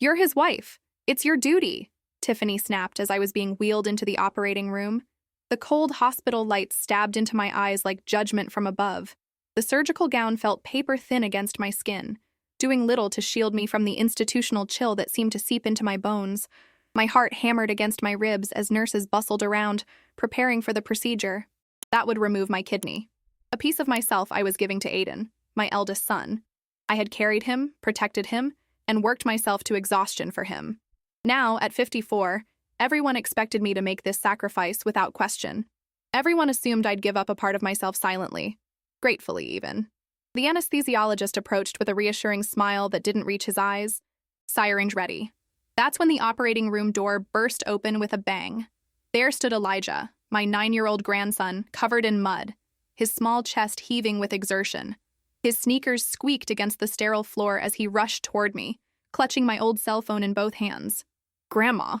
You're his wife. It's your duty, Tiffany snapped as I was being wheeled into the operating room. The cold hospital light stabbed into my eyes like judgment from above. The surgical gown felt paper thin against my skin, doing little to shield me from the institutional chill that seemed to seep into my bones. My heart hammered against my ribs as nurses bustled around, preparing for the procedure. That would remove my kidney. A piece of myself I was giving to Aiden, my eldest son. I had carried him, protected him, and worked myself to exhaustion for him. Now, at 54, everyone expected me to make this sacrifice without question. Everyone assumed I'd give up a part of myself silently, gratefully even. The anesthesiologist approached with a reassuring smile that didn't reach his eyes. Syringe ready. That's when the operating room door burst open with a bang. There stood Elijah, my 9-year-old grandson, covered in mud, his small chest heaving with exertion. His sneakers squeaked against the sterile floor as he rushed toward me, clutching my old cell phone in both hands. "Grandma,"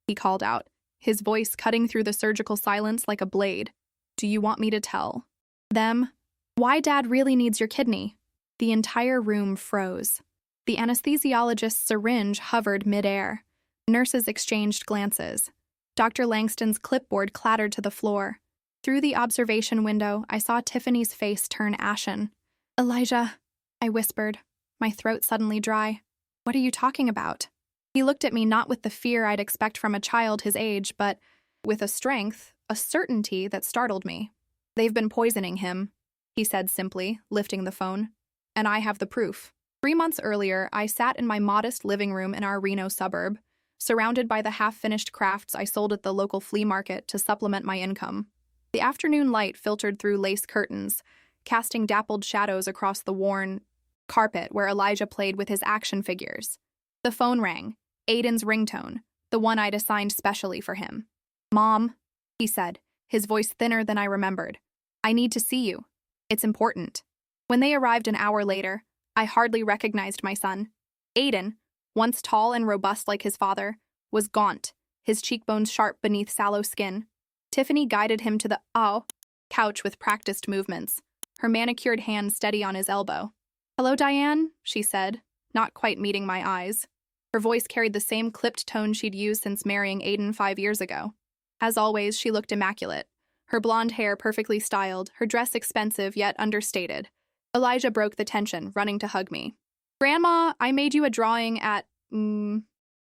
he called out, his voice cutting through the surgical silence like a blade. "Do you want me to tell them why Dad really needs your kidney?" The entire room froze. The anesthesiologist's syringe hovered midair. Nurses exchanged glances. Dr. Langston's clipboard clattered to the floor. Through the observation window, I saw Tiffany's face turn ashen. "Elijah," I whispered, my throat suddenly dry. "What are you talking about?" He looked at me not with the fear I'd expect from a child his age, but with a strength, a certainty that startled me. "They've been poisoning him," he said simply, lifting the phone. "And I have the proof." 3 months earlier, I sat in my modest living room in our Reno suburb, surrounded by the half-finished crafts I sold at the local flea market to supplement my income. The afternoon light filtered through lace curtains, casting dappled shadows across the worn carpet where Elijah played with his action figures. The phone rang, Aiden's ringtone, the one I'd assigned specially for him. "Mom," he said, his voice thinner than I remembered. "I need to see you. It's important." When they arrived an hour later, I hardly recognized my son. Aiden, once tall and robust like his father, was gaunt, his cheekbones sharp beneath sallow skin. Tiffany guided him to the couch with practiced movements, her manicured hand steady on his elbow. "Hello, Diane," she said, not quite meeting my eyes. Her voice carried the same clipped tone she'd used since marrying Aiden 5 years ago. As always, she looked immaculate, her blonde hair perfectly styled, her dress expensive yet understated. Elijah broke the tension, running to hug me. "Grandma, I made you a drawing at,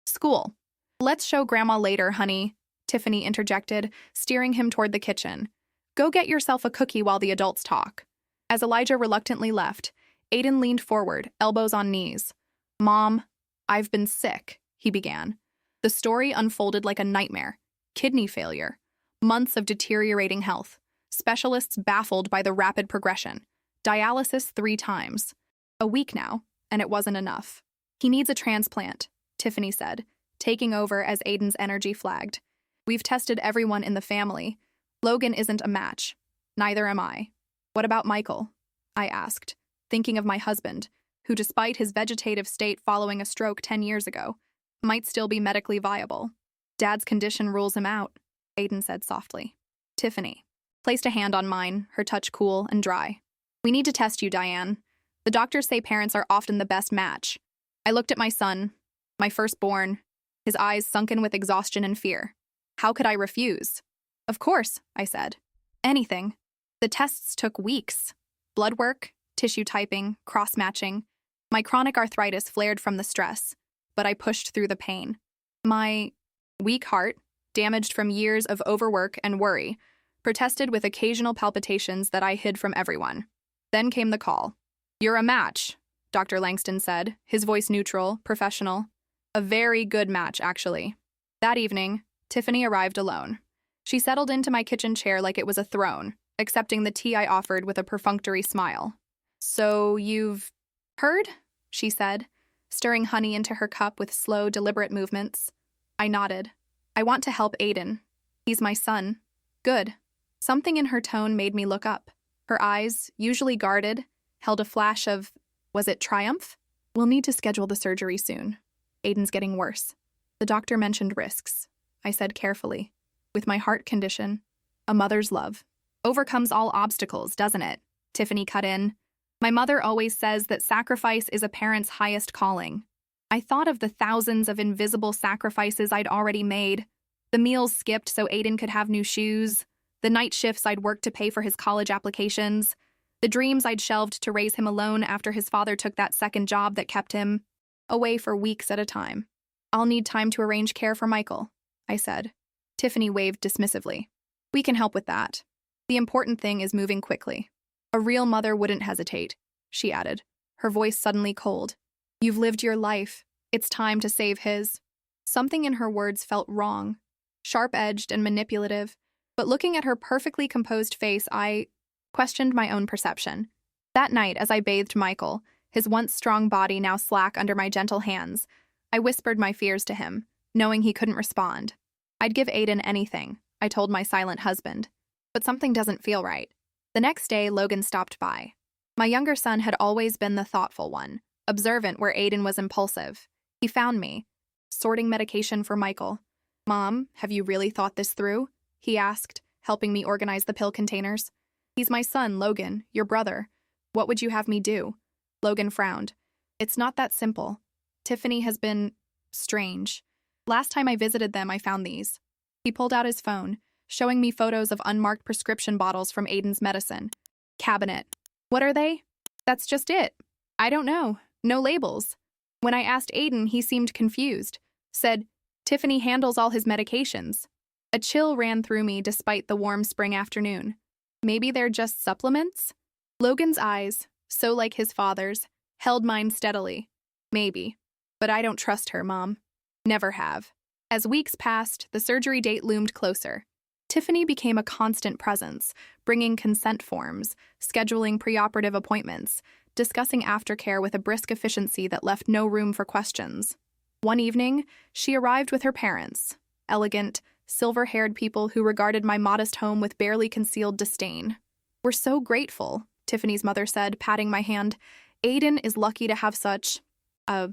school." "Let's show Grandma later, honey," Tiffany interjected, steering him toward the kitchen. "Go get yourself a cookie while the adults talk." As Elijah reluctantly left, Aiden leaned forward, elbows on knees. "Mom, I've been sick," he began. The story unfolded like a nightmare. Kidney failure. Months of deteriorating health. Specialists baffled by the rapid progression. Dialysis 3 times. A week now, and it wasn't enough. "He needs a transplant," Tiffany said, taking over as Aiden's energy flagged. "We've tested everyone in the family. Logan isn't a match. Neither am I." "What about Michael?" I asked, thinking of my husband, who, despite his vegetative state following a stroke 10 years ago, might still be medically viable. "Dad's condition rules him out," Aiden said softly. Tiffany placed a hand on mine, her touch cool and dry. "We need to test you, Diane. The doctors say parents are often the best match." I looked at my son, my firstborn, his eyes sunken with exhaustion and fear. How could I refuse? "Of course," I said. "Anything." The tests took weeks. Blood work, tissue typing, cross-matching. My chronic arthritis flared from the stress, but I pushed through the pain. My weak heart, damaged from years of overwork and worry, protested with occasional palpitations that I hid from everyone. Then came the call. "You're a match," Dr. Langston said, his voice neutral, professional. "A very good match, actually." That evening, Tiffany arrived alone. She settled into my kitchen chair like it was a throne, accepting the tea I offered with a perfunctory smile. "So you've heard?" she said, stirring honey into her cup with slow, deliberate movements. I nodded. "I want to help Aiden. He's my son." "Good." Something in her tone made me look up. Her eyes, usually guarded, held a flash of, was it triumph? "We'll need to schedule the surgery soon. Aiden's getting worse." The doctor mentioned risks, I said carefully. "With my heart condition, a mother's love overcomes all obstacles, doesn't it?" Tiffany cut in. "My mother always says that sacrifice is a parent's highest calling." I thought of the thousands of invisible sacrifices I'd already made. The meals skipped so Aiden could have new shoes, the night shifts I'd worked to pay for his college applications, the dreams I'd shelved to raise him alone after his father took that second job that kept him away for weeks at a time. I'll need time to arrange care for Michael, I said. Tiffany waved dismissively. We can help with that. The important thing is moving quickly. A real mother wouldn't hesitate, she added, her voice suddenly cold. You've lived your life. It's time to save his. Something in her words felt wrong, sharp-edged and manipulative, but looking at her perfectly composed face, I questioned my own perception. That night, as I bathed Michael, his once strong body now slack under my gentle hands, I whispered my fears to him, knowing he couldn't respond. I'd give Aiden anything, I told my silent husband. But something doesn't feel right. The next day, Logan stopped by. My younger son had always been the thoughtful one, observant where Aiden was impulsive. He found me, sorting medication for Michael. Mom, have you really thought this through? He asked, helping me organize the pill containers. He's my son, Logan, your brother. What would you have me do? Logan frowned. It's not that simple. Tiffany has been strange. Last time I visited them, I found these. He pulled out his phone, showing me photos of unmarked prescription bottles from Aiden's medicine. Cabinet. What are they? That's just it. I don't know. No labels. When I asked Aiden, he seemed confused. Said, Tiffany handles all his medications. A chill ran through me despite the warm spring afternoon. Maybe they're just supplements? Logan's eyes, so like his father's, held mine steadily. Maybe. But I don't trust her, Mom. Never have. As weeks passed, the surgery date loomed closer. Tiffany became a constant presence, bringing consent forms, scheduling preoperative appointments, discussing aftercare with a brisk efficiency that left no room for questions. One evening, she arrived with her parents, elegant, silver-haired people who regarded my modest home with barely concealed disdain. We're so grateful, Tiffany's mother said, patting my hand. Aiden is lucky to have such a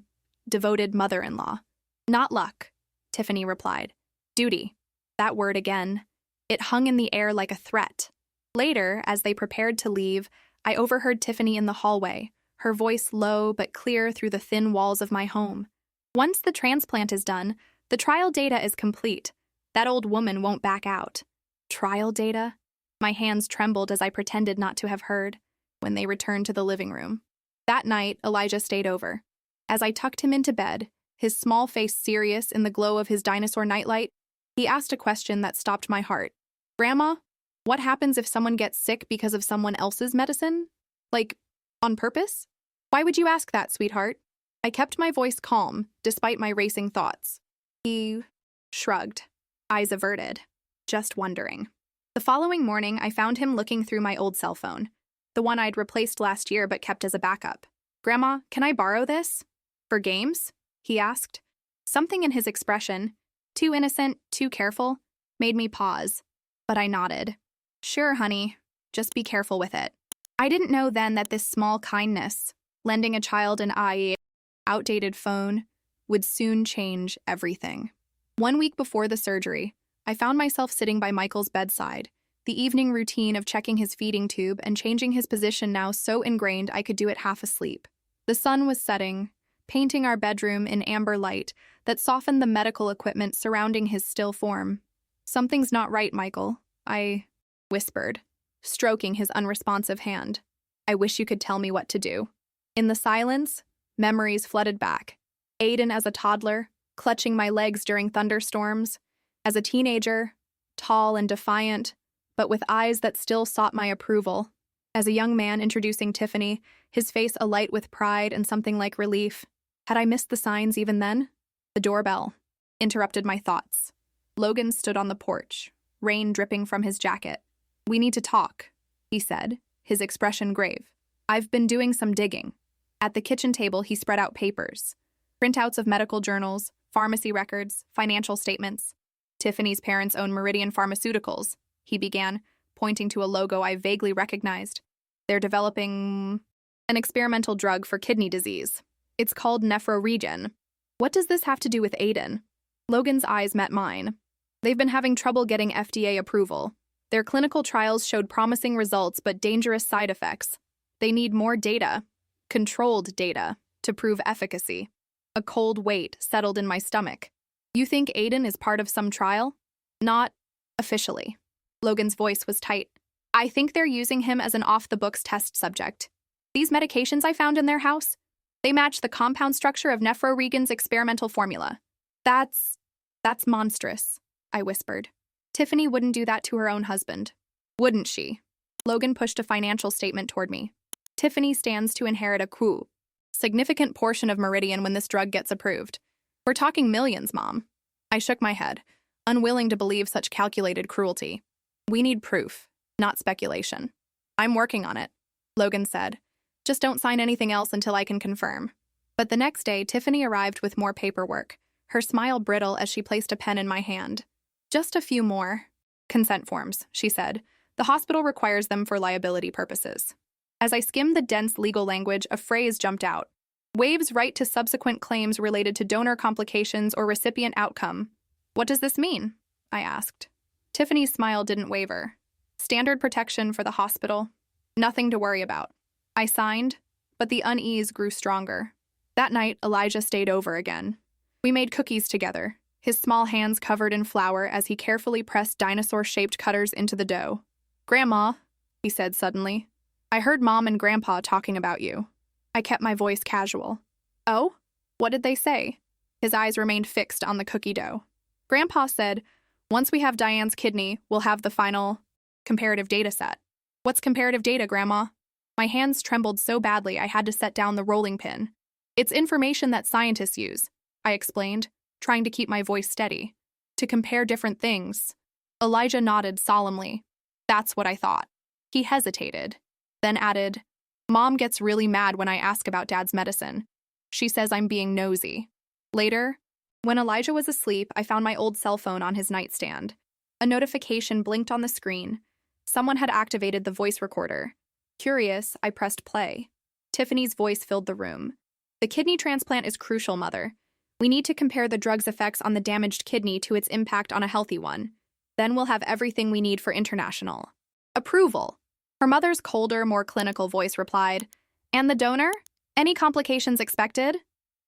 devoted mother-in-law. Not luck, Tiffany replied. Duty. That word again. It hung in the air like a threat. Later, as they prepared to leave, I overheard Tiffany in the hallway, her voice low but clear through the thin walls of my home. Once the transplant is done, the trial data is complete. That old woman won't back out. Trial data? My hands trembled as I pretended not to have heard when they returned to the living room. That night, Elijah stayed over. As I tucked him into bed, his small face serious in the glow of his dinosaur nightlight, he asked a question that stopped my heart. Grandma, what happens if someone gets sick because of someone else's medicine? Like, on purpose? Why would you ask that, sweetheart? I kept my voice calm, despite my racing thoughts. He shrugged, eyes averted, just wondering. The following morning, I found him looking through my old cell phone, the one I'd replaced last year but kept as a backup. Grandma, can I borrow this? For games? He asked. Something in his expression, too innocent, too careful, made me pause, but I nodded. Sure, honey, just be careful with it. I didn't know then that this small kindness, lending a child an outdated phone, would soon change everything. 1 week before the surgery, I found myself sitting by Michael's bedside, the evening routine of checking his feeding tube and changing his position now so ingrained I could do it half asleep. The sun was setting, painting our bedroom in amber light that softened the medical equipment surrounding his still form. Something's not right, Michael, I whispered, stroking his unresponsive hand. I wish you could tell me what to do. In the silence, memories flooded back. Aiden as a toddler, clutching my legs during thunderstorms. As a teenager, tall and defiant, but with eyes that still sought my approval. As a young man introducing Tiffany, his face alight with pride and something like relief. Had I missed the signs even then? The doorbell interrupted my thoughts. Logan stood on the porch, rain dripping from his jacket. We need to talk, he said, his expression grave. I've been doing some digging. At the kitchen table, he spread out papers. Printouts of medical journals, pharmacy records, financial statements. Tiffany's parents own Meridian Pharmaceuticals, he began, pointing to a logo I vaguely recognized. They're developing an experimental drug for kidney disease. It's called Nephroregen. What does this have to do with Aiden? Logan's eyes met mine. They've been having trouble getting FDA approval. Their clinical trials showed promising results but dangerous side effects. They need more data, controlled data, to prove efficacy. A cold weight settled in my stomach. You think Aiden is part of some trial? Not officially. Logan's voice was tight. I think they're using him as an off-the-books test subject. These medications I found in their house, they match the compound structure of Nephro Regan's experimental formula. That's monstrous, I whispered. Tiffany wouldn't do that to her own husband. Wouldn't she? Logan pushed a financial statement toward me. Tiffany stands to inherit a significant portion of Meridian when this drug gets approved. We're talking millions, Mom. I shook my head, unwilling to believe such calculated cruelty. We need proof, not speculation. I'm working on it, Logan said. Just don't sign anything else until I can confirm. But the next day, Tiffany arrived with more paperwork, her smile brittle as she placed a pen in my hand. Just a few more consent forms, she said. The hospital requires them for liability purposes. As I skimmed the dense legal language, a phrase jumped out. Waives right to subsequent claims related to donor complications or recipient outcome. What does this mean? I asked. Tiffany's smile didn't waver. Standard protection for the hospital. Nothing to worry about. I signed, but the unease grew stronger. That night, Elijah stayed over again. We made cookies together, his small hands covered in flour as he carefully pressed dinosaur-shaped cutters into the dough. Grandma, he said suddenly, I heard Mom and Grandpa talking about you. I kept my voice casual. Oh? What did they say? His eyes remained fixed on the cookie dough. Grandpa said, once we have Diane's kidney, we'll have the final comparative data set. What's comparative data, Grandma? My hands trembled so badly I had to set down the rolling pin. It's information that scientists use, I explained, trying to keep my voice steady. To compare different things. Elijah nodded solemnly. That's what I thought. He hesitated, then added, Mom gets really mad when I ask about Dad's medicine. She says I'm being nosy. Later, when Elijah was asleep, I found my old cell phone on his nightstand. A notification blinked on the screen. Someone had activated the voice recorder. Curious, I pressed play. Tiffany's voice filled the room. The kidney transplant is crucial, Mother. We need to compare the drug's effects on the damaged kidney to its impact on a healthy one. Then we'll have everything we need for international approval. Her mother's colder, more clinical voice replied, And the donor? Any complications expected?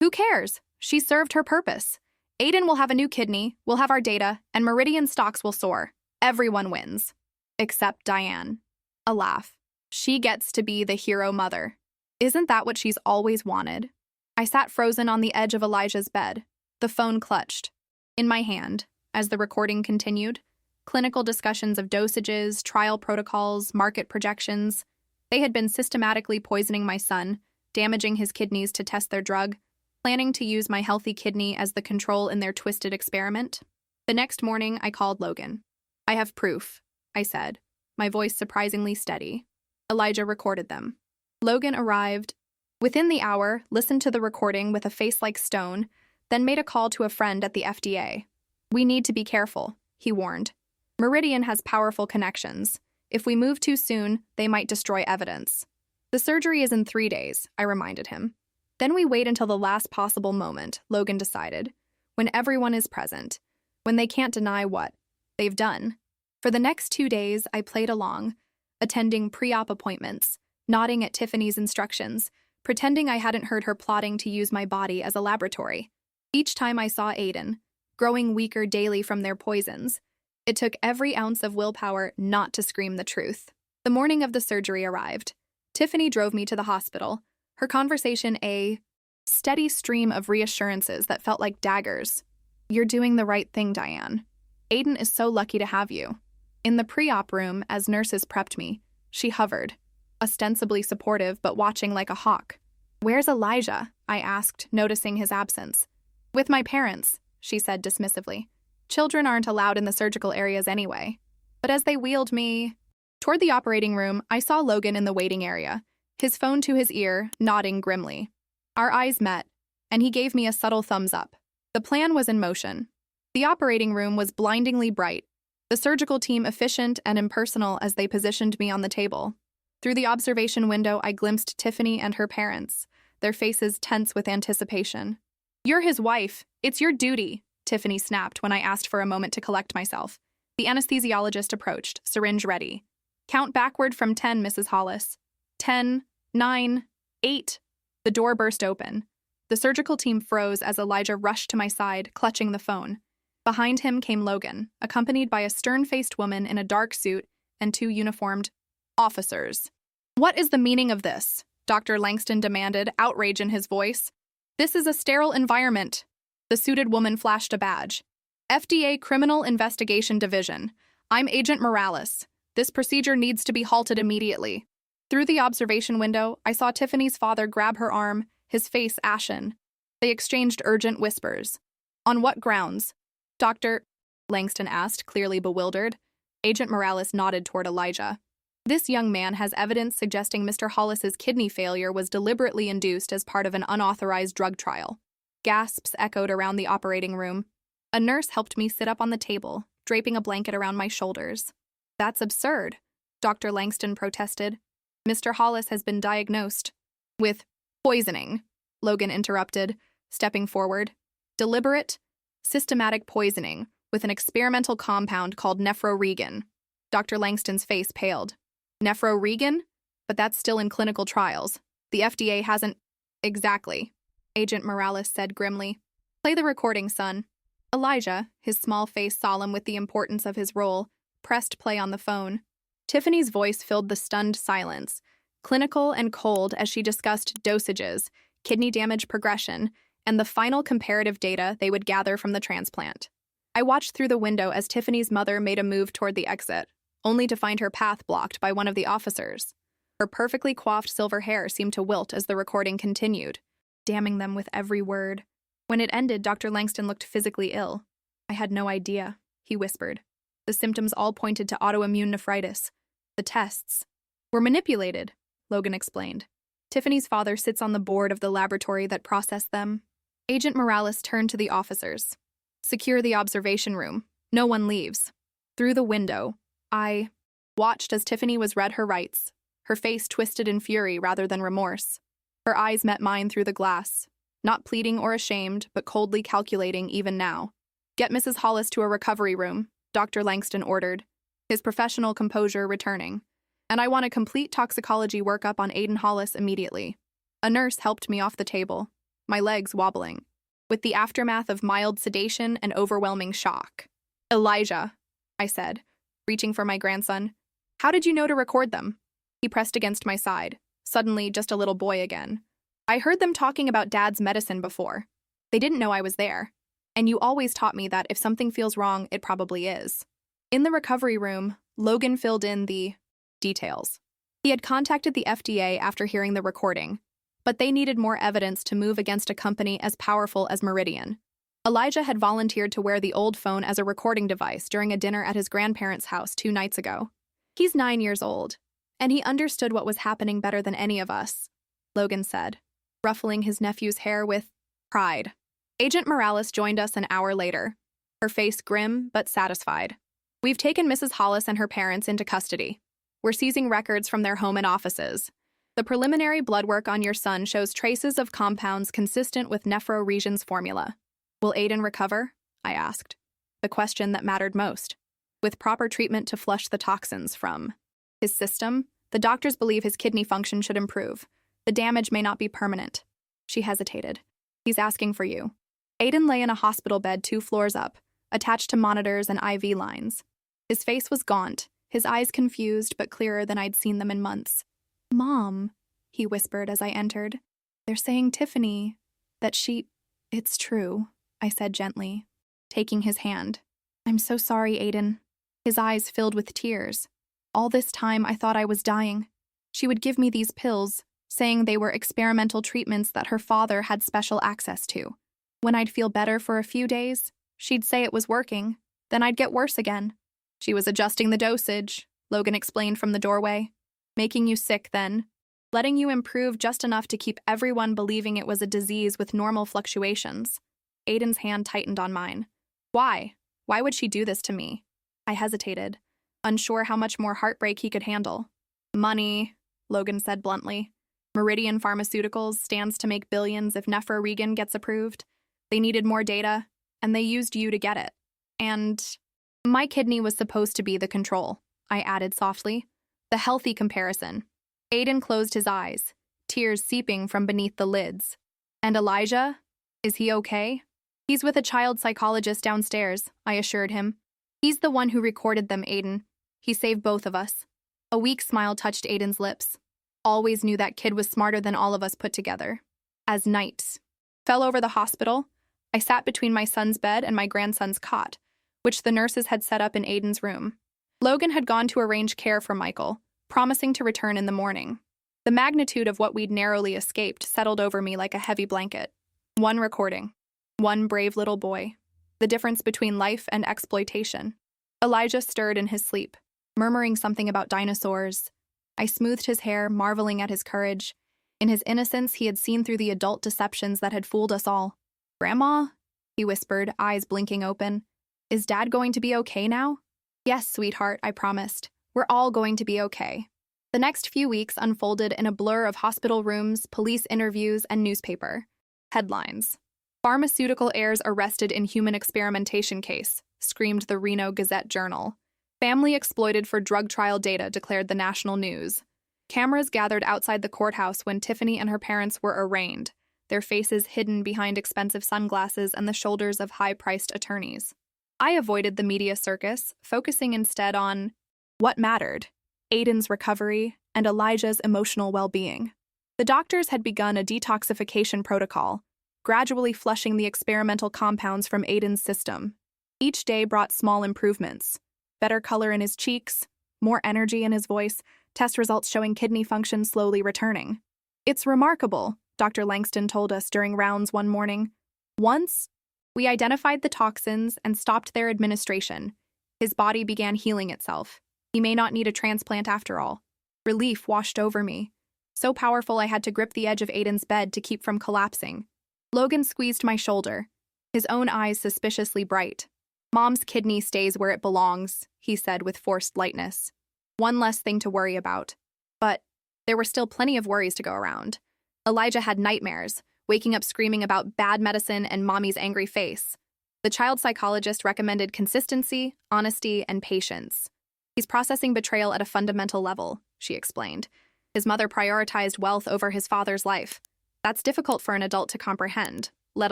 Who cares? She served her purpose. Aiden will have a new kidney, we'll have our data, and Meridian stocks will soar. Everyone wins. Except Diane. A laugh. She gets to be the hero mother. Isn't that what she's always wanted? I sat frozen on the edge of Elijah's bed, the phone clutched in my hand as the recording continued. Clinical discussions of dosages, trial protocols, market projections. They had been systematically poisoning my son, damaging his kidneys to test their drug, planning to use my healthy kidney as the control in their twisted experiment. The next morning, I called Logan. I have proof, I said, my voice surprisingly steady. Elijah recorded them. Logan arrived within the hour, listened to the recording with a face like stone, then made a call to a friend at the FDA. We need to be careful, he warned. Meridian has powerful connections. If we move too soon, they might destroy evidence. The surgery is in 3 days, I reminded him. Then we wait until the last possible moment, Logan decided, when everyone is present, when they can't deny what they've done. For the next 2 days, I played along, attending pre-op appointments, nodding at Tiffany's instructions, pretending I hadn't heard her plotting to use my body as a laboratory. Each time I saw Aiden, growing weaker daily from their poisons, it took every ounce of willpower not to scream the truth. The morning of the surgery arrived. Tiffany drove me to the hospital, her conversation a steady stream of reassurances that felt like daggers. You're doing the right thing, Diane. Aiden is so lucky to have you. In the pre-op room, as nurses prepped me, she hovered, ostensibly supportive but watching like a hawk. Where's Elijah? I asked, noticing his absence. With my parents, she said dismissively. Children aren't allowed in the surgical areas anyway. But as they wheeled me toward the operating room, I saw Logan in the waiting area, his phone to his ear, nodding grimly. Our eyes met, and he gave me a subtle thumbs up. The plan was in motion. The operating room was blindingly bright, the surgical team efficient and impersonal as they positioned me on the table. Through the observation window, I glimpsed Tiffany and her parents, their faces tense with anticipation. You're his wife. It's your duty, Tiffany snapped when I asked for a moment to collect myself. The anesthesiologist approached, syringe ready. Count backward from 10, Mrs. Hollis. 10, 9, 8. The door burst open. The surgical team froze as Elijah rushed to my side, clutching the phone. Behind him came Logan, accompanied by a stern-faced woman in a dark suit and two uniformed officers. "What is the meaning of this?" Dr. Langston demanded, outrage in his voice. "This is a sterile environment." The suited woman flashed a badge. "FDA Criminal Investigation Division. I'm Agent Morales. This procedure needs to be halted immediately." Through the observation window, I saw Tiffany's father grab her arm, his face ashen. They exchanged urgent whispers. "On what grounds?" Dr. Langston asked, clearly bewildered. Agent Morales nodded toward Elijah. "This young man has evidence suggesting Mr. Hollis's kidney failure was deliberately induced as part of an unauthorized drug trial." Gasps echoed around the operating room. A nurse helped me sit up on the table, draping a blanket around my shoulders. "That's absurd," Dr. Langston protested. "Mr. Hollis has been diagnosed with poisoning," Logan interrupted, stepping forward. "Deliberate, systematic poisoning with an experimental compound called nephroregan." Dr. Langston's face paled. "Nephroregan? But that's still in clinical trials. The FDA hasn't—" "Exactly," Agent Morales said grimly. "Play the recording, son." Elijah, his small face solemn with the importance of his role, pressed play on the phone. Tiffany's voice filled the stunned silence, clinical and cold as she discussed dosages, kidney damage progression, and the final comparative data they would gather from the transplant. I watched through the window as Tiffany's mother made a move toward the exit, only to find her path blocked by one of the officers. Her perfectly coiffed silver hair seemed to wilt as the recording continued, damning them with every word. When it ended, Dr. Langston looked physically ill. "I had no idea," he whispered. "The symptoms all pointed to autoimmune nephritis. The tests were manipulated," Logan explained. "Tiffany's father sits on the board of the laboratory that processed them." Agent Morales turned to the officers. "Secure the observation room. No one leaves." Through the window, I watched as Tiffany was read her rights, her face twisted in fury rather than remorse. Her eyes met mine through the glass, not pleading or ashamed, but coldly calculating even now. "Get Mrs. Hollis to a recovery room," Dr. Langston ordered, his professional composure returning. "And I want a complete toxicology workup on Aiden Hollis immediately." A nurse helped me off the table, my legs wobbling, with the aftermath of mild sedation and overwhelming shock. "Elijah," I said, reaching for my grandson, "how did you know to record them?" He pressed against my side, suddenly just a little boy again. "I heard them talking about Dad's medicine before. They didn't know I was there. And you always taught me that if something feels wrong, it probably is." In the recovery room, Logan filled in the details. He had contacted the FDA after hearing the recording, but they needed more evidence to move against a company as powerful as Meridian. Elijah had volunteered to wear the old phone as a recording device during a dinner at his grandparents' house 2 nights ago. "He's 9 years old, and he understood what was happening better than any of us," Logan said, ruffling his nephew's hair with pride. Agent Morales joined us an hour later, her face grim but satisfied. "We've taken Mrs. Hollis and her parents into custody. We're seizing records from their home and offices. The preliminary blood work on your son shows traces of compounds consistent with nephroregan's formula." "Will Aiden recover?" I asked, the question that mattered most. "With proper treatment to flush the toxins from his system, the doctors believe his kidney function should improve. The damage may not be permanent." She hesitated. "He's asking for you." Aiden lay in a hospital bed 2 floors up, attached to monitors and IV lines. His face was gaunt, his eyes confused but clearer than I'd seen them in months. "Mom," he whispered as I entered. "They're saying Tiffany, that she—" "It's true," I said gently, taking his hand. "I'm so sorry, Aiden." His eyes filled with tears. "All this time I thought I was dying. She would give me these pills, saying they were experimental treatments that her father had special access to. When I'd feel better for a few days, she'd say it was working. Then I'd get worse again." "She was adjusting the dosage," Logan explained from the doorway. "Making you sick then, letting you improve just enough to keep everyone believing it was a disease with normal fluctuations." Aiden's hand tightened on mine. "Why? Why would she do this to me?" I hesitated, unsure how much more heartbreak he could handle. "Money," Logan said bluntly. "Meridian Pharmaceuticals stands to make billions if nephroregan gets approved. They needed more data, and they used you to get it. And my kidney was supposed to be the control," I added softly. "The healthy comparison." Aiden closed his eyes, tears seeping from beneath the lids. And Elijah? Is he okay? He's with a child psychologist downstairs, I assured him. He's the one who recorded them, Aiden. He saved both of us. A weak smile touched Aiden's lips. Always knew that kid was smarter than all of us put together. As night fell over the hospital, I sat between my son's bed and my grandson's cot, which the nurses had set up in Aiden's room. Logan had gone to arrange care for Michael, promising to return in the morning. The magnitude of what we'd narrowly escaped settled over me like a heavy blanket. One recording. One brave little boy. The difference between life and exploitation. Elijah stirred in his sleep, murmuring something about dinosaurs. I smoothed his hair, marveling at his courage. In his innocence, he had seen through the adult deceptions that had fooled us all. "Grandma?" he whispered, eyes blinking open. "Is Dad going to be okay now?" "Yes, sweetheart," I promised. "We're all going to be okay." The next few weeks unfolded in a blur of hospital rooms, police interviews, and newspaper headlines. "Pharmaceutical heirs arrested in human experimentation case," screamed the Reno Gazette-Journal. "Family exploited for drug trial data," declared the national news. Cameras gathered outside the courthouse when Tiffany and her parents were arraigned, their faces hidden behind expensive sunglasses and the shoulders of high-priced attorneys. I avoided the media circus, focusing instead on what mattered: Aiden's recovery and Elijah's emotional well-being. The doctors had begun a detoxification protocol, gradually flushing the experimental compounds from Aiden's system. Each day brought small improvements: better color in his cheeks, more energy in his voice, test results showing kidney function slowly returning. "It's remarkable," Dr. Langston told us during rounds one morning. "Once we identified the toxins and stopped their administration, his body began healing itself. He may not need a transplant after all." Relief washed over me, so powerful I had to grip the edge of Aiden's bed to keep from collapsing. Logan squeezed my shoulder, his own eyes suspiciously bright. "Mom's kidney stays where it belongs," he said with forced lightness. One less thing to worry about. But there were still plenty of worries to go around. Elijah had nightmares, waking up screaming about bad medicine and mommy's angry face. The child psychologist recommended consistency, honesty, and patience. "He's processing betrayal at a fundamental level," she explained. "His mother prioritized wealth over his father's life. That's difficult for an adult to comprehend, let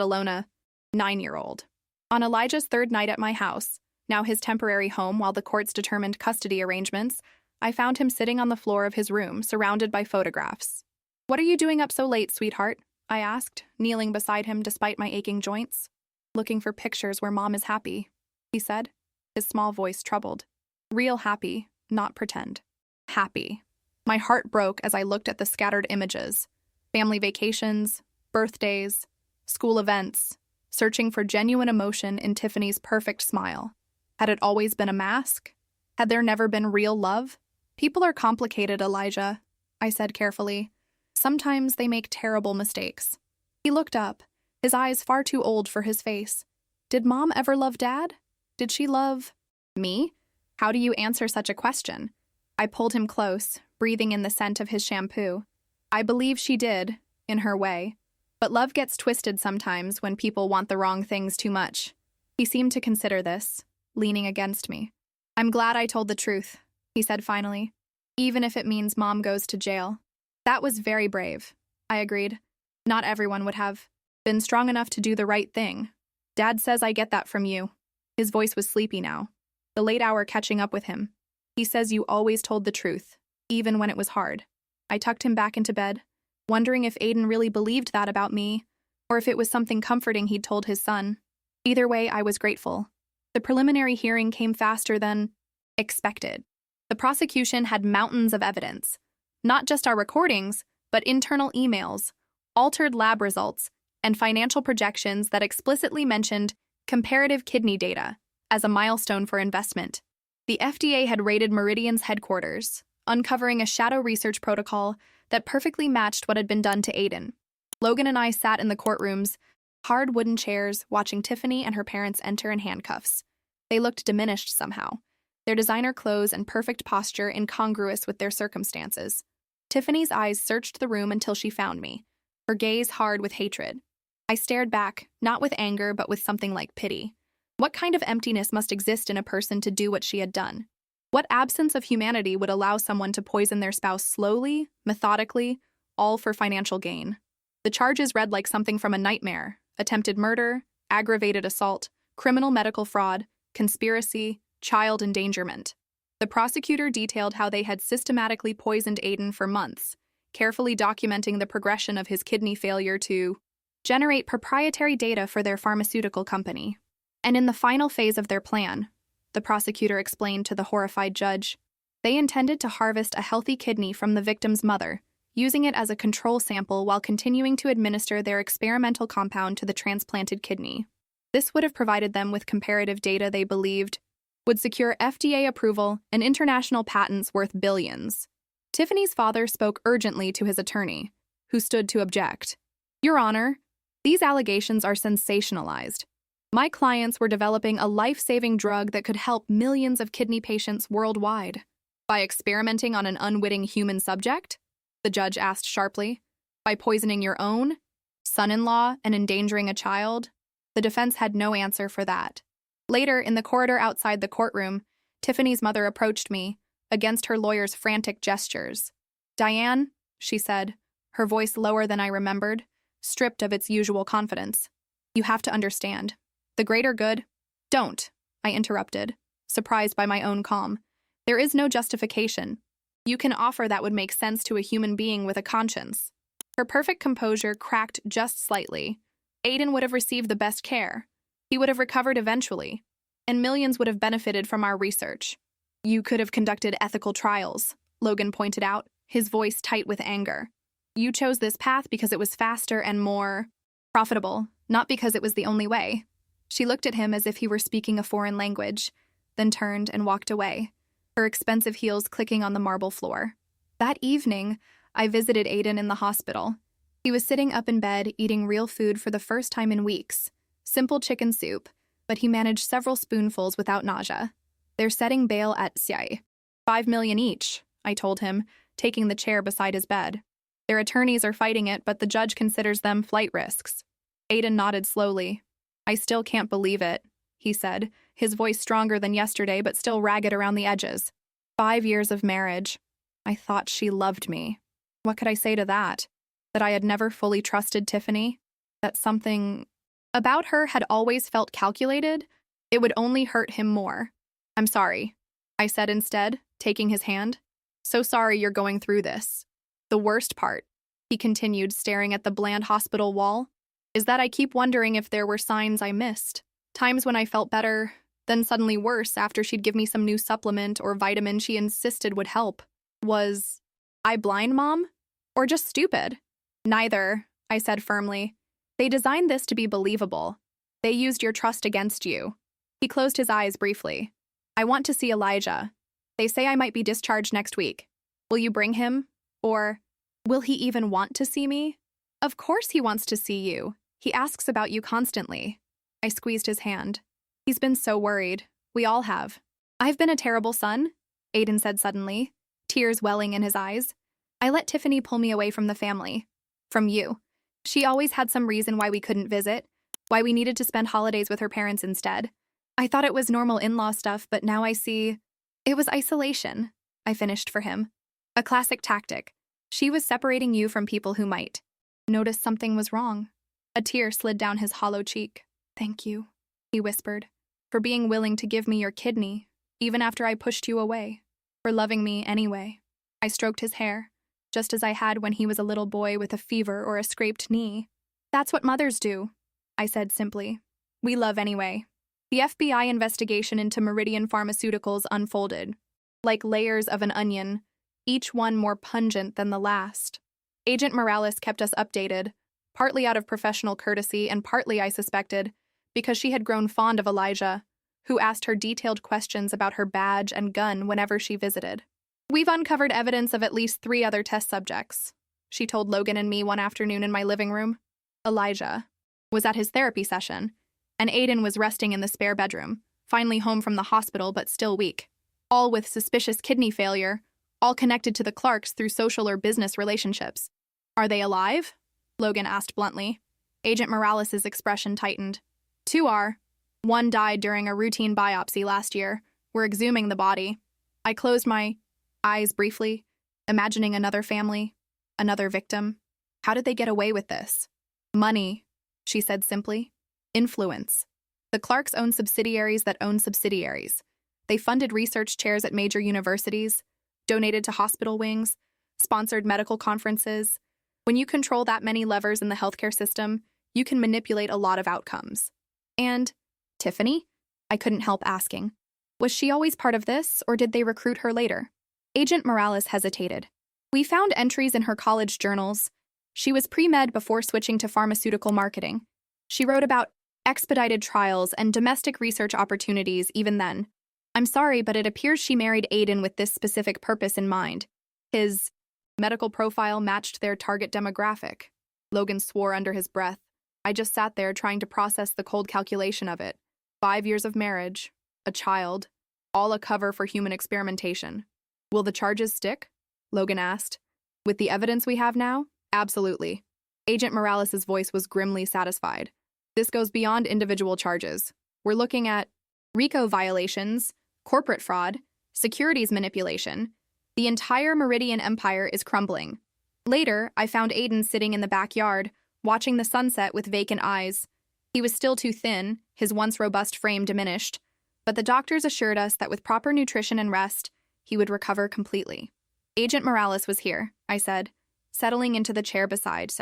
alone a 9-year-old. On Elijah's third night at my house, now his temporary home while the courts determined custody arrangements, I found him sitting on the floor of his room, surrounded by photographs. "What are you doing up so late, sweetheart?" I asked, kneeling beside him despite my aching joints. "Looking for pictures where Mom is happy," he said, his small voice troubled. "Real happy, not pretend. Happy." My heart broke as I looked at the scattered images. Family vacations, birthdays, school events, searching for genuine emotion in Tiffany's perfect smile. Had it always been a mask? Had there never been real love? "People are complicated, Elijah," I said carefully. "Sometimes they make terrible mistakes." He looked up, his eyes far too old for his face. "Did Mom ever love Dad? Did she love me? How do you answer such a question?" I pulled him close, breathing in the scent of his shampoo. "I believe she did, in her way. But love gets twisted sometimes when people want the wrong things too much." He seemed to consider this, leaning against me. "I'm glad I told the truth," he said finally, "even if it means Mom goes to jail." "That was very brave," I agreed. "Not everyone would have been strong enough to do the right thing. Dad says I get that from you." His voice was sleepy now, the late hour catching up with him. "He says you always told the truth, even when it was hard." I tucked him back into bed, wondering if Aiden really believed that about me, or if it was something comforting he'd told his son. Either way, I was grateful. The preliminary hearing came faster than expected. The prosecution had mountains of evidence, not just our recordings, but internal emails, altered lab results, and financial projections that explicitly mentioned comparative kidney data as a milestone for investment. The FDA had raided Meridian's headquarters, uncovering a shadow research protocol that perfectly matched what had been done to Aiden. Logan and I sat in the courtrooms, hard wooden chairs, watching Tiffany and her parents enter in handcuffs. They looked diminished somehow, their designer clothes and perfect posture incongruous with their circumstances. Tiffany's eyes searched the room until she found me, her gaze hard with hatred. I stared back, not with anger but with something like pity. What kind of emptiness must exist in a person to do what she had done? What absence of humanity would allow someone to poison their spouse slowly, methodically, all for financial gain? The charges read like something from a nightmare: attempted murder, aggravated assault, criminal medical fraud, conspiracy, child endangerment. The prosecutor detailed how they had systematically poisoned Aiden for months, carefully documenting the progression of his kidney failure to generate proprietary data for their pharmaceutical company. And in the final phase of their plan, the prosecutor explained to the horrified judge, they intended to harvest a healthy kidney from the victim's mother, using it as a control sample while continuing to administer their experimental compound to the transplanted kidney. This would have provided them with comparative data they believed would secure FDA approval and international patents worth billions. Tiffany's father spoke urgently to his attorney, who stood to object. Your Honor, these allegations are sensationalized. My clients were developing a life-saving drug that could help millions of kidney patients worldwide. By experimenting on an unwitting human subject? The judge asked sharply. By poisoning your own son-in-law and endangering a child? The defense had no answer for that. Later, in the corridor outside the courtroom, Tiffany's mother approached me, against her lawyer's frantic gestures. Diane, she said, her voice lower than I remembered, stripped of its usual confidence. You have to understand. The greater good? Don't, I interrupted, surprised by my own calm. There is no justification. You can offer that would make sense to a human being with a conscience. Her perfect composure cracked just slightly. Aiden would have received the best care. He would have recovered eventually, and millions would have benefited from our research. You could have conducted ethical trials, Logan pointed out, his voice tight with anger. You chose this path because it was faster and more profitable, not because it was the only way. She looked at him as if he were speaking a foreign language, then turned and walked away, her expensive heels clicking on the marble floor. That evening, I visited Aiden in the hospital. He was sitting up in bed, eating real food for the first time in weeks. Simple chicken soup, but he managed several spoonfuls without nausea. They're setting bail at $5 million each, I told him, taking the chair beside his bed. Their attorneys are fighting it, but the judge considers them flight risks. Aiden nodded slowly. I still can't believe it, he said, his voice stronger than yesterday but still ragged around the edges. 5 years of marriage. I thought she loved me. What could I say to that? That I had never fully trusted Tiffany? That something about her had always felt calculated? It would only hurt him more. I'm sorry, I said instead, taking his hand. So sorry you're going through this. The worst part, he continued, staring at the bland hospital wall, is that I keep wondering if there were signs I missed. Times when I felt better, then suddenly worse after she'd give me some new supplement or vitamin she insisted would help. Was I blind, Mom? Or just stupid? Neither, I said firmly. They designed this to be believable. They used your trust against you. He closed his eyes briefly. I want to see Elijah. They say I might be discharged next week. Will you bring him? Or will he even want to see me? Of course he wants to see you. He asks about you constantly. I squeezed his hand. He's been so worried. We all have. I've been a terrible son, Aiden said suddenly, tears welling in his eyes. I let Tiffany pull me away from the family. From you. She always had some reason why we couldn't visit, why we needed to spend holidays with her parents instead. I thought it was normal in-law stuff, but now I see it was isolation, I finished for him. A classic tactic. She was separating you from people who might notice something was wrong. A tear slid down his hollow cheek. Thank you, he whispered, for being willing to give me your kidney, even after I pushed you away, for loving me anyway. I stroked his hair, just as I had when he was a little boy with a fever or a scraped knee. That's what mothers do, I said simply. We love anyway. The FBI investigation into Meridian Pharmaceuticals unfolded, like layers of an onion, each one more pungent than the last. Agent Morales kept us updated, partly out of professional courtesy and partly, I suspected, because she had grown fond of Elijah, who asked her detailed questions about her badge and gun whenever she visited. We've uncovered evidence of at least 3 other test subjects, she told Logan and me one afternoon in my living room. Elijah was at his therapy session, and Aiden was resting in the spare bedroom, finally home from the hospital but still weak. All with suspicious kidney failure, all connected to the Clarks through social or business relationships. Are they alive? Logan asked bluntly. Agent Morales' expression tightened. 2 are. 1 died during a routine biopsy last year. We're exhuming the body. I closed my eyes briefly, imagining another family, another victim. How did they get away with this? Money, she said simply. Influence. The Clarks own subsidiaries that own subsidiaries. They funded research chairs at major universities, donated to hospital wings, sponsored medical conferences. When you control that many levers in the healthcare system, you can manipulate a lot of outcomes. And Tiffany? I couldn't help asking. Was she always part of this, or did they recruit her later? Agent Morales hesitated. We found entries in her college journals. She was pre-med before switching to pharmaceutical marketing. She wrote about expedited trials and domestic research opportunities even then. I'm sorry, but it appears she married Aiden with this specific purpose in mind. His medical profile matched their target demographic. Logan swore under his breath. I just sat there trying to process the cold calculation of it. 5 years of marriage, a child, all a cover for human experimentation. Will the charges stick? Logan asked. With the evidence we have now? Absolutely. Agent Morales' voice was grimly satisfied. This goes beyond individual charges. We're looking at RICO violations, corporate fraud, securities manipulation. The entire Meridian Empire is crumbling. Later, I found Aiden sitting in the backyard, watching the sunset with vacant eyes. He was still too thin, his once robust frame diminished, but the doctors assured us that with proper nutrition and rest, he would recover completely. Agent Morales was here, I said, settling into the chair beside